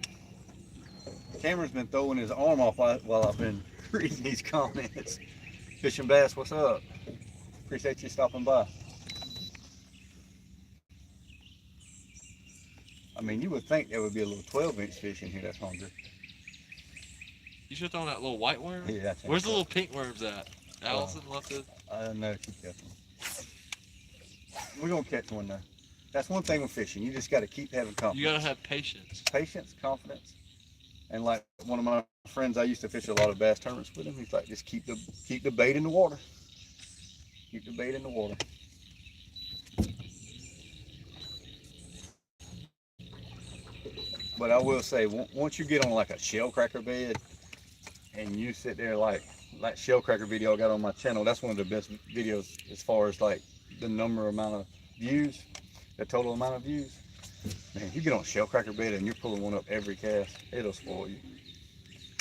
Cameron's been throwing his arm off while I've been reading these comments. Fishing Bass, what's up? Appreciate you stopping by. I mean, you would think there would be a little 12-inch fish in here that's hungry. You should have thrown that little white worm. Yeah, that's Where's the little pink worms at? Allison left it. I don't know if you catch them. We're gonna catch one though. That's one thing with fishing. You just got to keep having confidence. You gotta have patience. Patience, confidence, and like one of my friends, I used to fish a lot of bass tournaments with him. He's like, just keep the bait in the water. Keep the bait in the water. But I will say, once you get on like a shell cracker bed, and you sit there like shell cracker video I got on my channel, that's one of the best videos as far as like the amount of views. The total amount of views. Man, you get on shell cracker bed and you're pulling one up every cast, it'll spoil you.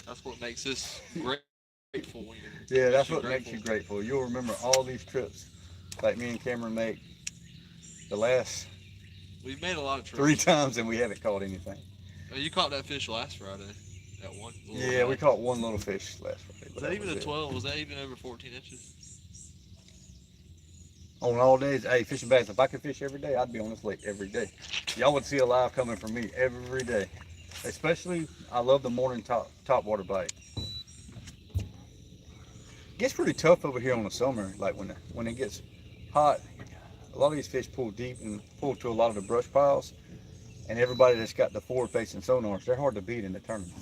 That's what makes this grateful when you're. Yeah, that's what makes you grateful. You'll remember all these trips, like me and Cameron make. The last. We've made a lot of trips. 3 times and we haven't caught anything. You caught that fish last Friday. That one. Yeah, we caught one little fish last Friday. Was that even a 12? Was that even over 14 inches? On all days, hey, fishing bass. If I could fish every day, I'd be on this lake every day. Y'all would see a live coming from me every day. Especially, I love the morning top water bite. gets pretty tough over here on the summer. Like when it gets hot, a lot of these fish pull deep and pull to a lot of the brush piles. And everybody that's got the forward-facing sonars, they're hard to beat in the tournament.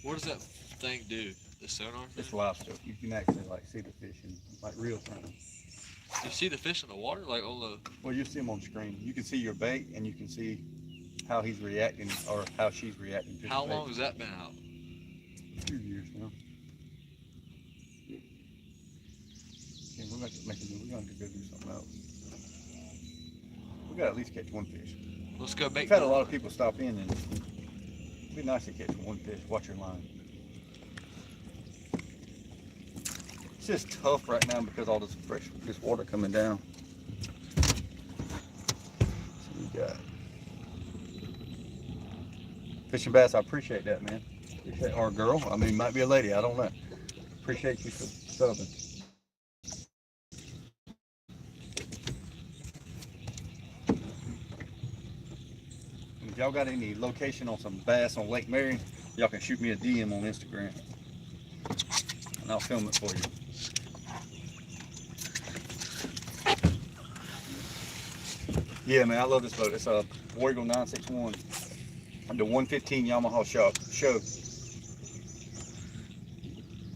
What does that thing do? The sonar thing? It's live stuff. You can actually like see the fish in like real time. You see the fish in the water, like on the. Well, you see them on screen. You can see your bait, and you can see how he's reacting or how she's reacting to How the bait. long has that been out? A few years now. Okay, we're going to go do something else. We got to at least catch one fish. Let's go make. We've had a lot of people stop in, and it'd be nice to catch one fish. Watch your line. It's just tough right now because all this water coming down. So we got fishing bass. I appreciate that, man. Appreciate, or a girl. I mean, might be a lady. I don't know. Appreciate you for subbing. If y'all got any location on some bass on Lake Marion, y'all can shoot me a DM on Instagram, and I'll film it for you. Yeah, man, I love this boat. It's a War Eagle 961, the 115 Yamaha show.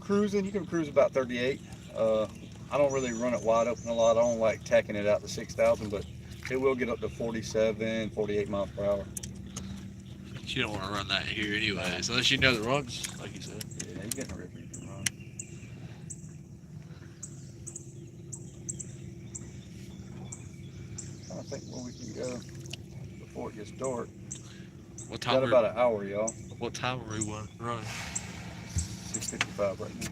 Cruising, you can cruise about 38. I don't really run it wide open a lot. I don't like tacking it out to 6,000, but it will get up to 47, 48 miles per hour. You don't want to run that here anyways, unless you know the runs, like you said. Yeah, you're getting a rip you can run. I think where we can go before it gets dark. What time? Got about an hour, y'all. What time are we running? 6:55 right now.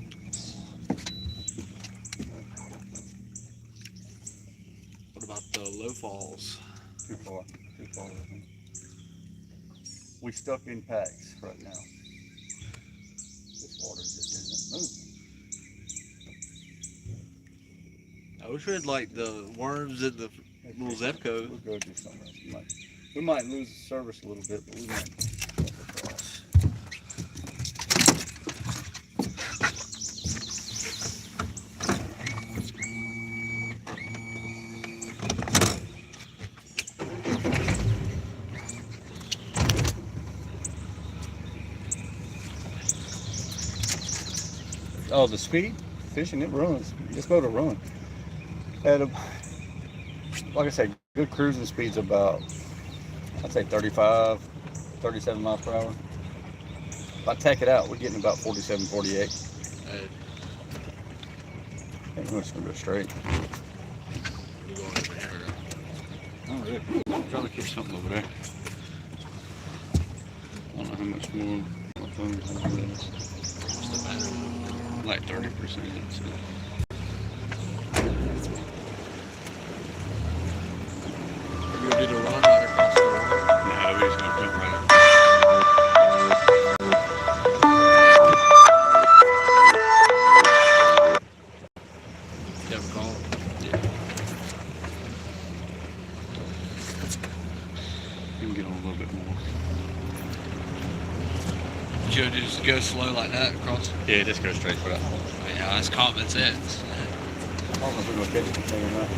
What about the low falls? Too far. I think. We stuck in packs right now. This water just isn't moving. I wish we had like the worms in the little Zepco. We'll go do something else. We might lose the service a little bit, but we might. Oh, the speed fishing, it runs. This boat will run. At a, like I said, good cruising speed's about, I'd say 35, 37 miles per hour. If I tack it out, we're getting about 47, 48. I think we're just gonna go straight. We're going over here. Oh, really? I'm trying to catch something over there. I don't know how much more my phone has. What's the battery? Like 30%. So. We're gonna do the run right across the water. No, we're just gonna jump right up. You have a call? Yeah. You can get on a little bit more. You gonna just go slow like that across? Yeah, just go straight for that hole. Yeah, that's common sense. I don't know if we're gonna catch anything or not.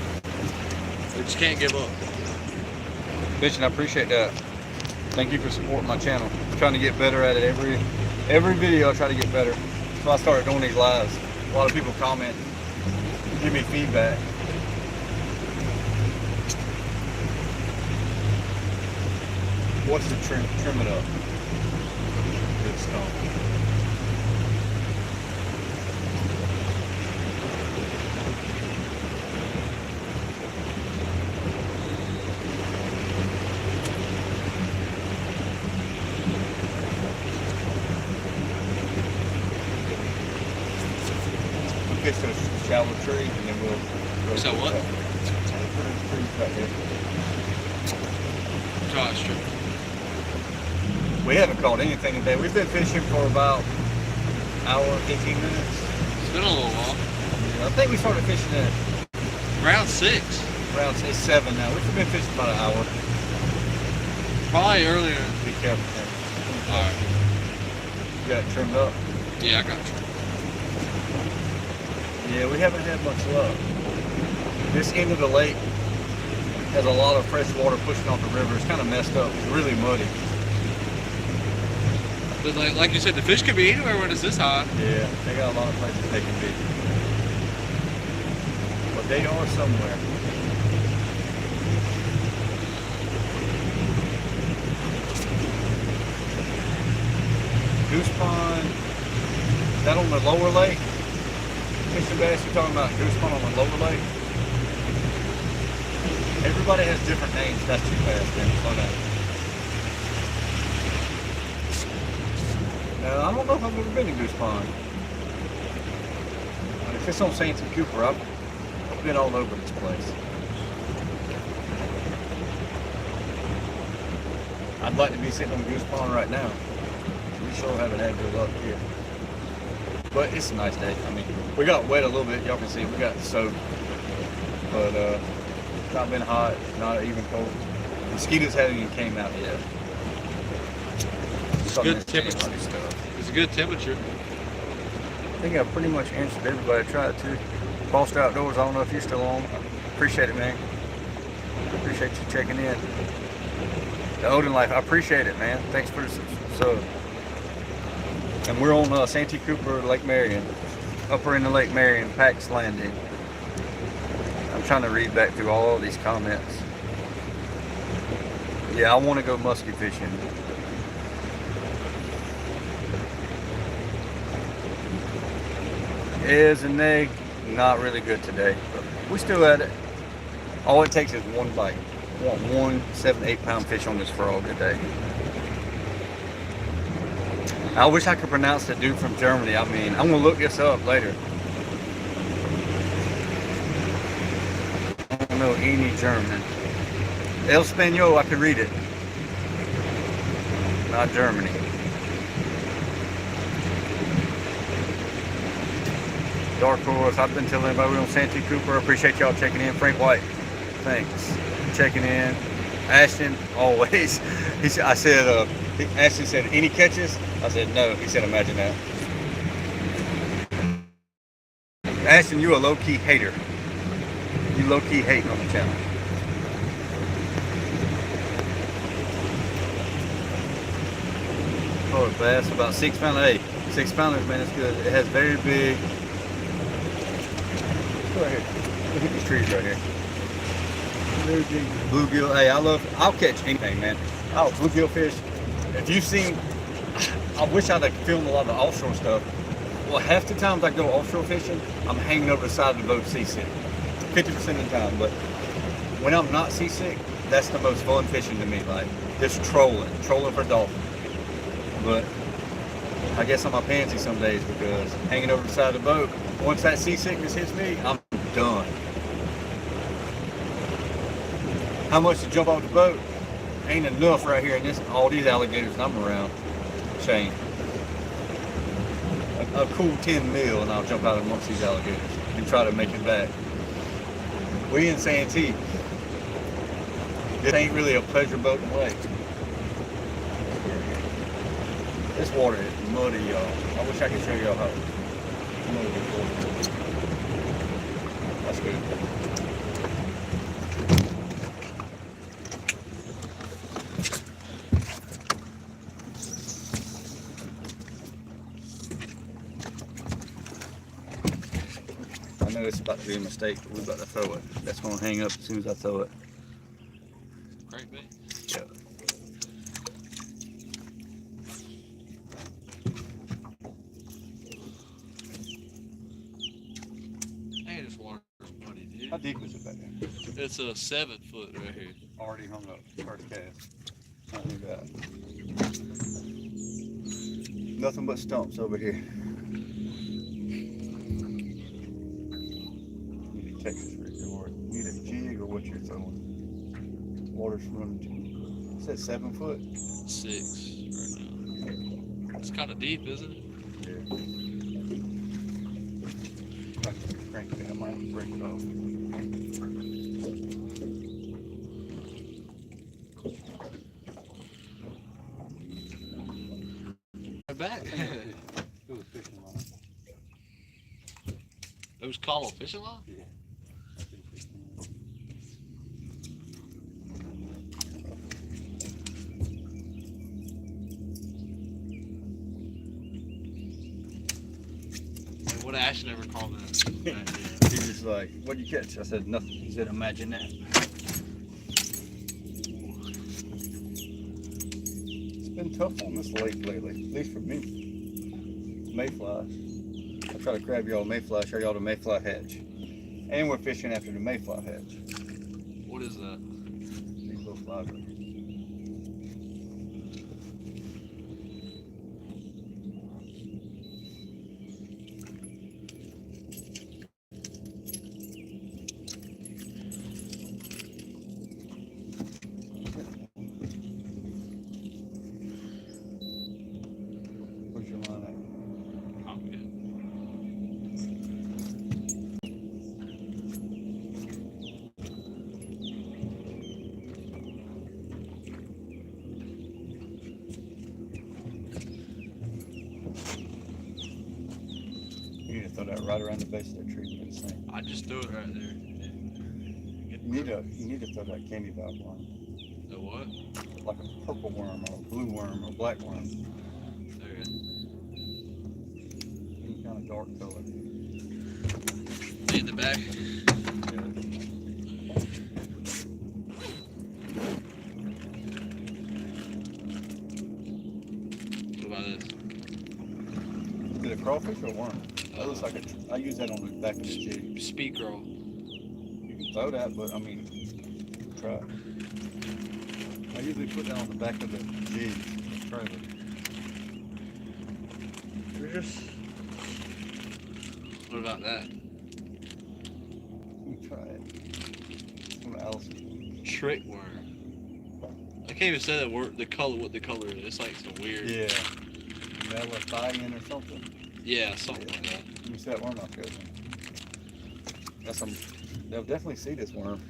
We just can't give up. Bitchin', I appreciate that. Thank you for supporting my channel. I'm trying to get better at it. Every video I try to get better. So I started doing these lives. A lot of people comment, give me feedback. What's the trim it up? Good stuff. We'll get to a shallow tree and then we'll So what? Trees right here. Josh, true. We haven't caught anything today. We've been fishing for about an hour, 15 minutes. It's been a little while. I think we started fishing at Round 6. around 7 now. We've been fishing about an hour. Probably earlier. Be careful. Alright. You got it trimmed up. Yeah, I got you. Yeah, we haven't had much luck. This end of the lake has a lot of fresh water pushing off the river. It's kind of messed up. It's really muddy. But like you said, the fish could be anywhere when it's this high. Yeah, they got a lot of places they can be. But they are somewhere. Goose Pond, is that on the lower lake? Fishing bass, you're talking about Goose Pond on the lower lake? Everybody has different names. That's too fast, man. Slow down. Now, I don't know if I've ever been to Goose Pond. But if it's on Santee Cooper, I've been all over this place. I'd like to be sitting on Goose Pond right now. We sure haven't had good luck here. But it's a nice day. I mean, we got wet a little bit. Y'all can see we got soaked. But it's not been hot, not even cold. Mosquitoes haven't even came out yet. It's good temperature. It's a good temperature. I think I pretty much answered everybody I tried to. Offshore Outdoors, I don't know if you're still on. Appreciate it, man. Appreciate you checking in. The Odin Life, I appreciate it, man. Thanks for the sub. And we're on Santee Cooper, Lake Marion. Upper in the Lake Marion, Pax Landing. I'm trying to read back through all of these comments. Yeah, I want to go muskie fishing. Is and they not really good today, but we still at it. All it takes is one bite. I want 1 7-8 pound fish on this frog today. I wish I could pronounce the dude from Germany. I mean, I'm gonna look this up later. I don't know any German. El Español, I could read it. Not Germany. Dark Horse, I've been telling everybody we're on Santee Cooper. Appreciate y'all checking in. Frank White, thanks for checking in. Ashton, always. I said, Ashton said, any catches? I said, no. He said, imagine that. Ashton, you a low-key hater. You low-key hating on the channel. Oh, bass, about 6 pound. Hey, 6 pounders, man, it's good. It has very big. Right here. Look at these trees right here. Very big bluegill. Hey, I'll catch anything, man. Oh, bluegill fish. If you've seen, I wish I'd have filmed a lot of the offshore stuff. Well, half the times I go offshore fishing, I'm hanging over the side of the boat seasick. 50% of the time, but when I'm not seasick, that's the most fun fishing to me. Like, just trolling for dolphins. But I guess I'm a pansy some days because hanging over the side of the boat, once that seasickness hits me, I'm done. How much to jump off the boat? Ain't enough right here in this, all these alligators I'm around. Shane. A cool 10 mil and I'll jump out amongst these alligators and try to make it back. We in Santee. This ain't really a pleasure boating lake. This water is muddy, y'all. I wish I could show y'all how muddy this water is. That's good. I know it's about to be a mistake, but we're about to throw it. That's going to hang up as soon as I throw it. Great bait. Yeah. Hey, this water's muddy, dude. How deep is it back there? It's a 7 foot right here. Already hung up. First cast. Not too bad. Nothing but stumps over here. Need a Texas rig or need a jig or what you're throwing. Water's running too. Is that 7 foot? 6 right now. It's kind of deep, isn't it? Yeah. I can crank it. I might have to break it off. Back. It was fishing Who's calling fishing line? Yeah. And what Ashton ever called that? He's just like, what'd you catch? I said, nothing. He said, imagine that. It's been tough on this lake lately, at least for me. Mayflies. I try to grab y'all mayfly, show y'all the mayfly hatch. And we're fishing after the mayfly hatch. What is that? These little flies right here. Where's your line at? I'm good. You need to throw that right around the base of that tree. Do the same. I just threw it right there. You need to throw that candy valve worm. The what? Like a purple worm or a blue worm or a black worm. There you Any kind of dark color. go. In the back. What about this? Is it a crawfish or a worm? That looks like I use that on the back of the jig. Speed girl. You can throw that, but I mean, try it. I usually put that on the back of the jig, the trailer. We're just. What about that? Let me try it. Some Allison. Trick worm. I can't even say that word. The color. What the color is? It's like some weird. Yeah. Melathion or something. Yeah, something like that. Let me see that worm out there. That's some. They'll definitely see this worm.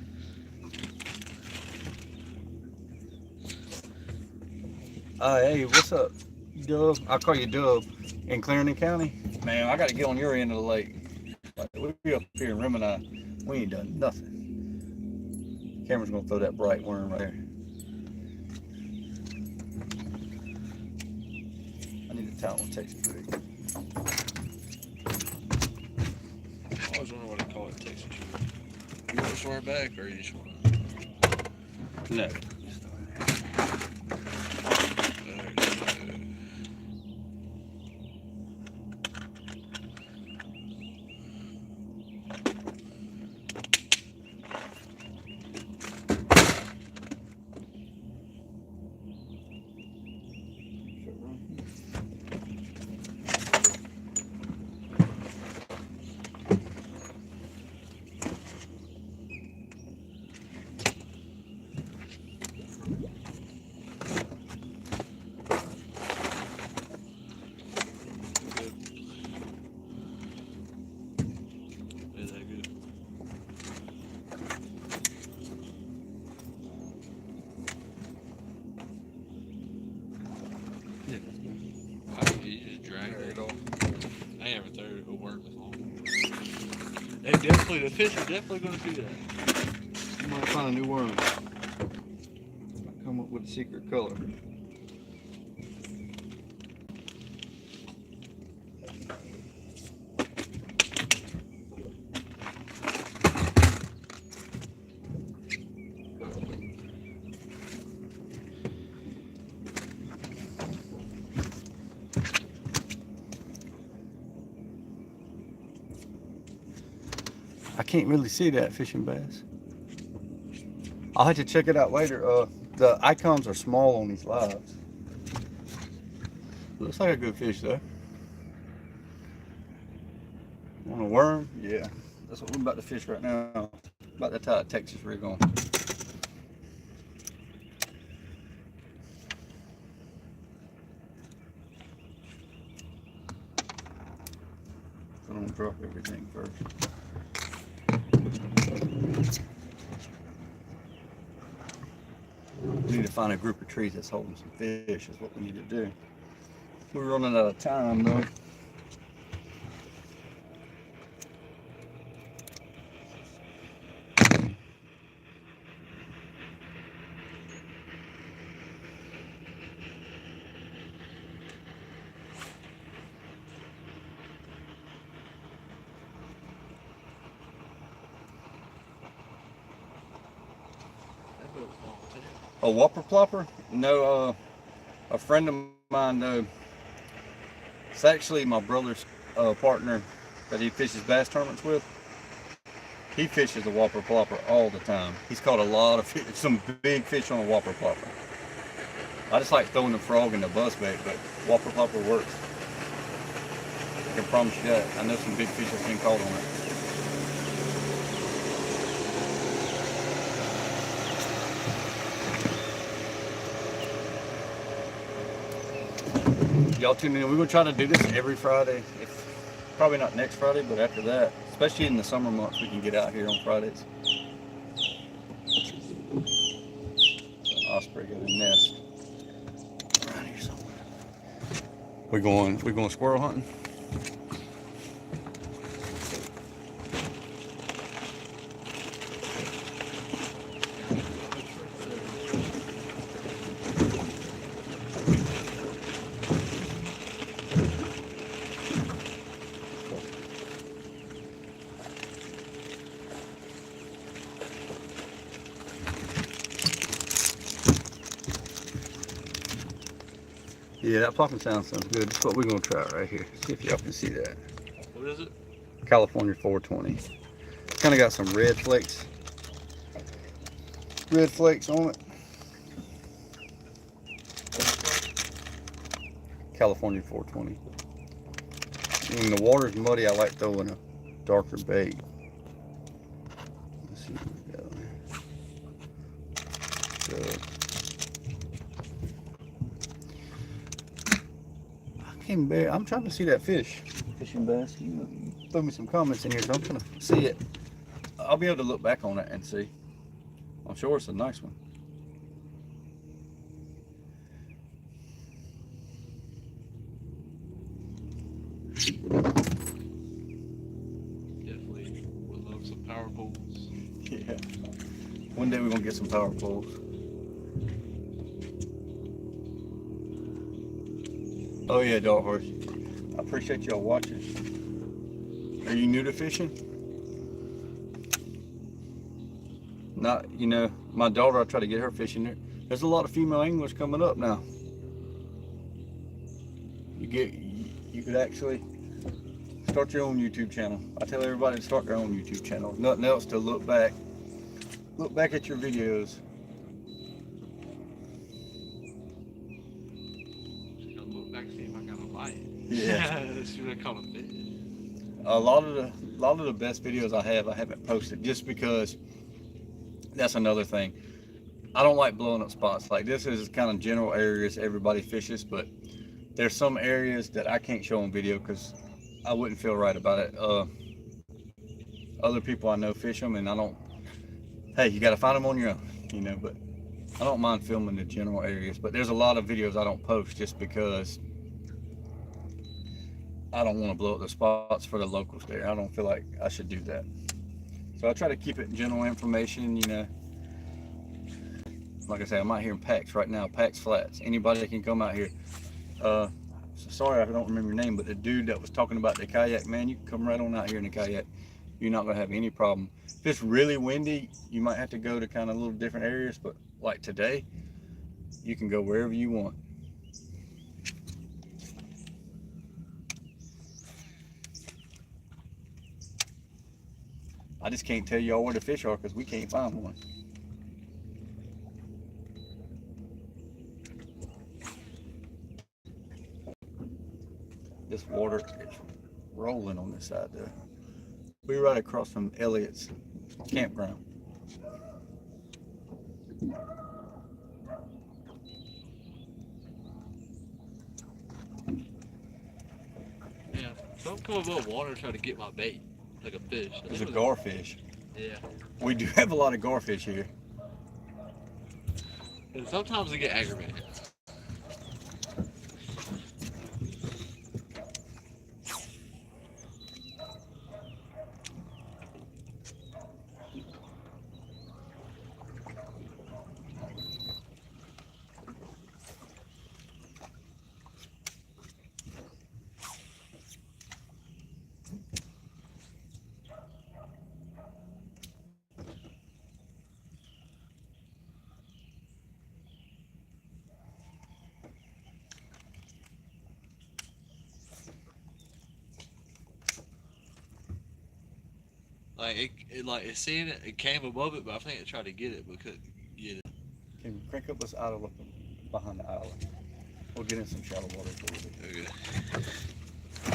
Hey, what's up, Dub? I'll call you Dub. In Clarendon County? Man, I got to get on your end of the lake. Like, we'll be up here in Remini. We ain't done nothing. Cameron's going to throw that bright worm right there. I need a towel and Texas rig. I always wonder what they call it in Texas. You want to swear back or you just want to? No. Definitely, the fish are definitely going to do that. You might find a new worm. Might come up with a secret color. I can't really see that fishing bass. I'll have to check it out later. The icons are small on these lives. Looks like a good fish though. Want a worm? Yeah. That's what we're about to fish right now. About to tie a Texas rig on. So I'm gonna drop everything first. We need to find a group of trees that's holding some fish is what we need to do. We're running out of time though. A whopper plopper? No, a friend of mine, it's actually my brother's partner that he fishes bass tournaments with. He fishes a whopper plopper all the time. He's caught a lot of fish, some big fish on a whopper plopper. I just like throwing the frog in the buzz bait, but whopper plopper works. I can promise you that. I know some big fish have been caught on it. Y'all tune in. We're gonna try to do this every Friday. Probably not next Friday, but after that, especially in the summer months, we can get out here on Fridays. Osprey got a nest around here somewhere. We're going squirrel hunting. Yeah, that popping sound sounds good. That's what we're gonna try right here. See if y'all can see that. What is it? California 420. Kind of got some red flakes on it. California 420. When the water's muddy, I like throwing a darker bait. Let's see what we got on here. I'm trying to see that fish. Fishing bass. You throw me some comments in here, so I'm trying to see it. I'll be able to look back on it and see. I'm sure it's a nice one. Definitely would love some power poles. Yeah. One day we're gonna get some power poles. Oh yeah, Dog Horse. I appreciate y'all watching. Are you new to fishing? Not, you know, my daughter, I try to get her fishing there. There's a lot of female anglers coming up now. You could actually start your own YouTube channel. I tell everybody to start their own YouTube channel. Nothing else to look back at your videos. Look back, see if I got a bite. Yeah. See what I caught a fish. A lot of the best videos I haven't posted just because that's another thing. I don't like blowing up spots. Like, this is kind of general areas everybody fishes, but there's some areas that I can't show on video because I wouldn't feel right about it. Other people I know fish them, and I don't. Hey, you got to find them on your own, you know. But I don't mind filming the general areas. But there's a lot of videos I don't post just because I don't want to blow up the spots for the locals there. I don't feel like I should do that. So I try to keep it general information, you know. Like I say, I'm out here in Pax right now, Pax Flats. Anybody that can come out here. So sorry I don't remember your name, but the dude that was talking about the kayak, man, you can come right on out here in the kayak. You're not gonna have any problem. If it's really windy, you might have to go to kind of little different areas, but like today, you can go wherever you want. I just can't tell y'all where the fish are because we can't find one. This water is rolling on this side though. We're right across from Elliot's campground. Yeah, don't come above water trying to get my bait like a fish. There's a garfish. Yeah. We do have a lot of garfish here. And sometimes they get aggravated. Like it seen it, it came above it, but I think it tried to get it, but couldn't get it. Can you crank up this idle up behind the island? We'll get in some shallow water for a little bit. Okay.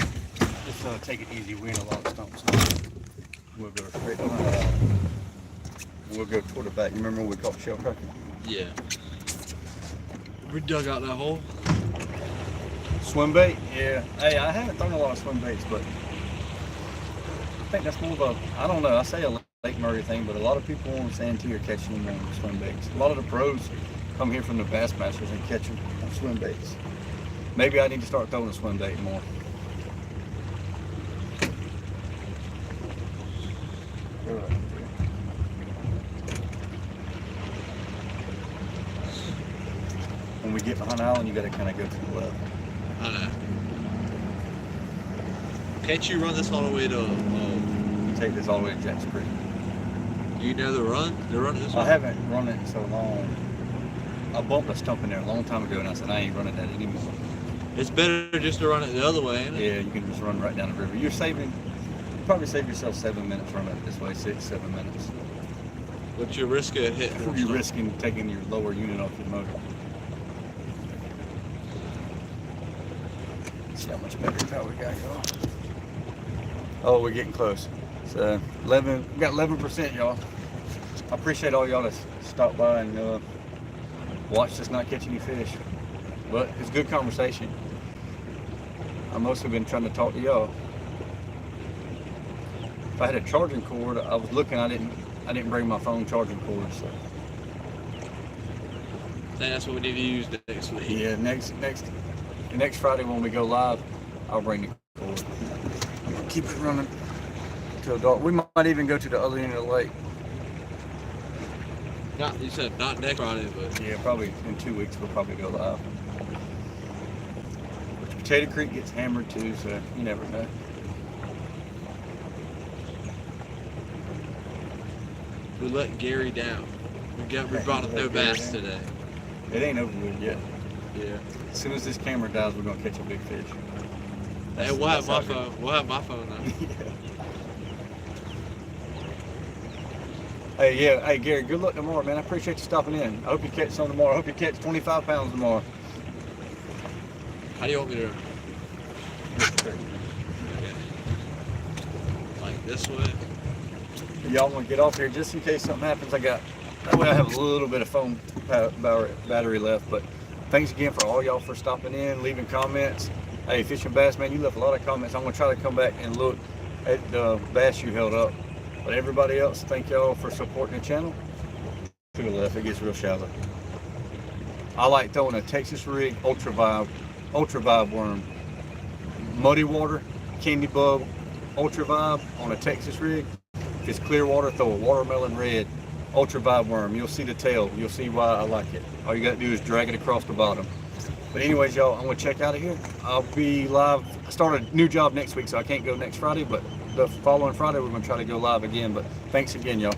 Just take it easy. We in a lot of stumps now. We'll go straight behind the island. We'll go toward the back. You remember when we caught shell cracking? Yeah. We dug out that hole. Swim bait? Yeah. Hey, I haven't thrown a lot of swim baits, but I think that's more of a, I don't know, I say a Lake Murray thing, but a lot of people on Santee are catching them on swim baits. A lot of the pros come here from the Bassmasters and catch them on swim baits. Maybe I need to start throwing a swim bait more. When we get behind the island, you got to kind of go to the left. I know. Can't you run this all the way to? Take this all the way to Jack's Creek. Do you know the run? The run this way? I haven't run it in so long. I bumped a stump in there a long time ago, and I said I ain't running that anymore. It's better just to run it the other way, ain't it? Yeah, you can just run right down the river. You probably save yourself 7 minutes running it this way, 6-7 minutes. But you're risking hitting more You're stuff. risking taking your lower unit off your motor. See how much battery power we got, y'all. Oh, we're getting close. So we got 11%, y'all. I appreciate all y'all that stopped by and watched us not catch any fish. But it's good conversation. I mostly been trying to talk to y'all. If I had a charging cord, I was looking. I didn't bring my phone charging cord, so. I think that's what we need to use next week. Yeah, next Friday when we go live, I'll bring the cord. I'm gonna keep it running till dark. We might even go to the other end of the lake. You said not next Friday, but Yeah, probably in 2 weeks we'll probably go live. Potato Creek gets hammered too, so you never know. we let Gary down. We brought him no bass today. It ain't over with yet. Yeah. As soon as this camera dies, we're gonna catch a big fish. Hey, we'll have my phone. We'll have my phone now. Yeah. Hey, yeah. Hey, Gary, good luck tomorrow, man. I appreciate you stopping in. I hope you catch some tomorrow. I hope you catch 25 pounds tomorrow. How do you want me to? Okay. Like this way. Y'all want to get off here just in case something happens. That way I have a little bit of phone battery left. But thanks again for all y'all for stopping in, leaving comments. Hey, Fishing Bass, man, you left a lot of comments. I'm going to try to come back and look at the bass you held up. But everybody else, thank y'all for supporting the channel. To the left, it gets real shallow. I like throwing a Texas rig ultra vibe worm. Muddy water, candy bug, ultra vibe on a Texas rig. If it's clear water, throw a watermelon red ultra vibe worm. You'll see the tail. You'll see why I like it. All you got to do is drag it across the bottom. But anyways, y'all, I'm going to check out of here. I'll be live. I start a new job next week, so I can't go next Friday, but the following Friday, we're going to try to go live again. But thanks again, y'all.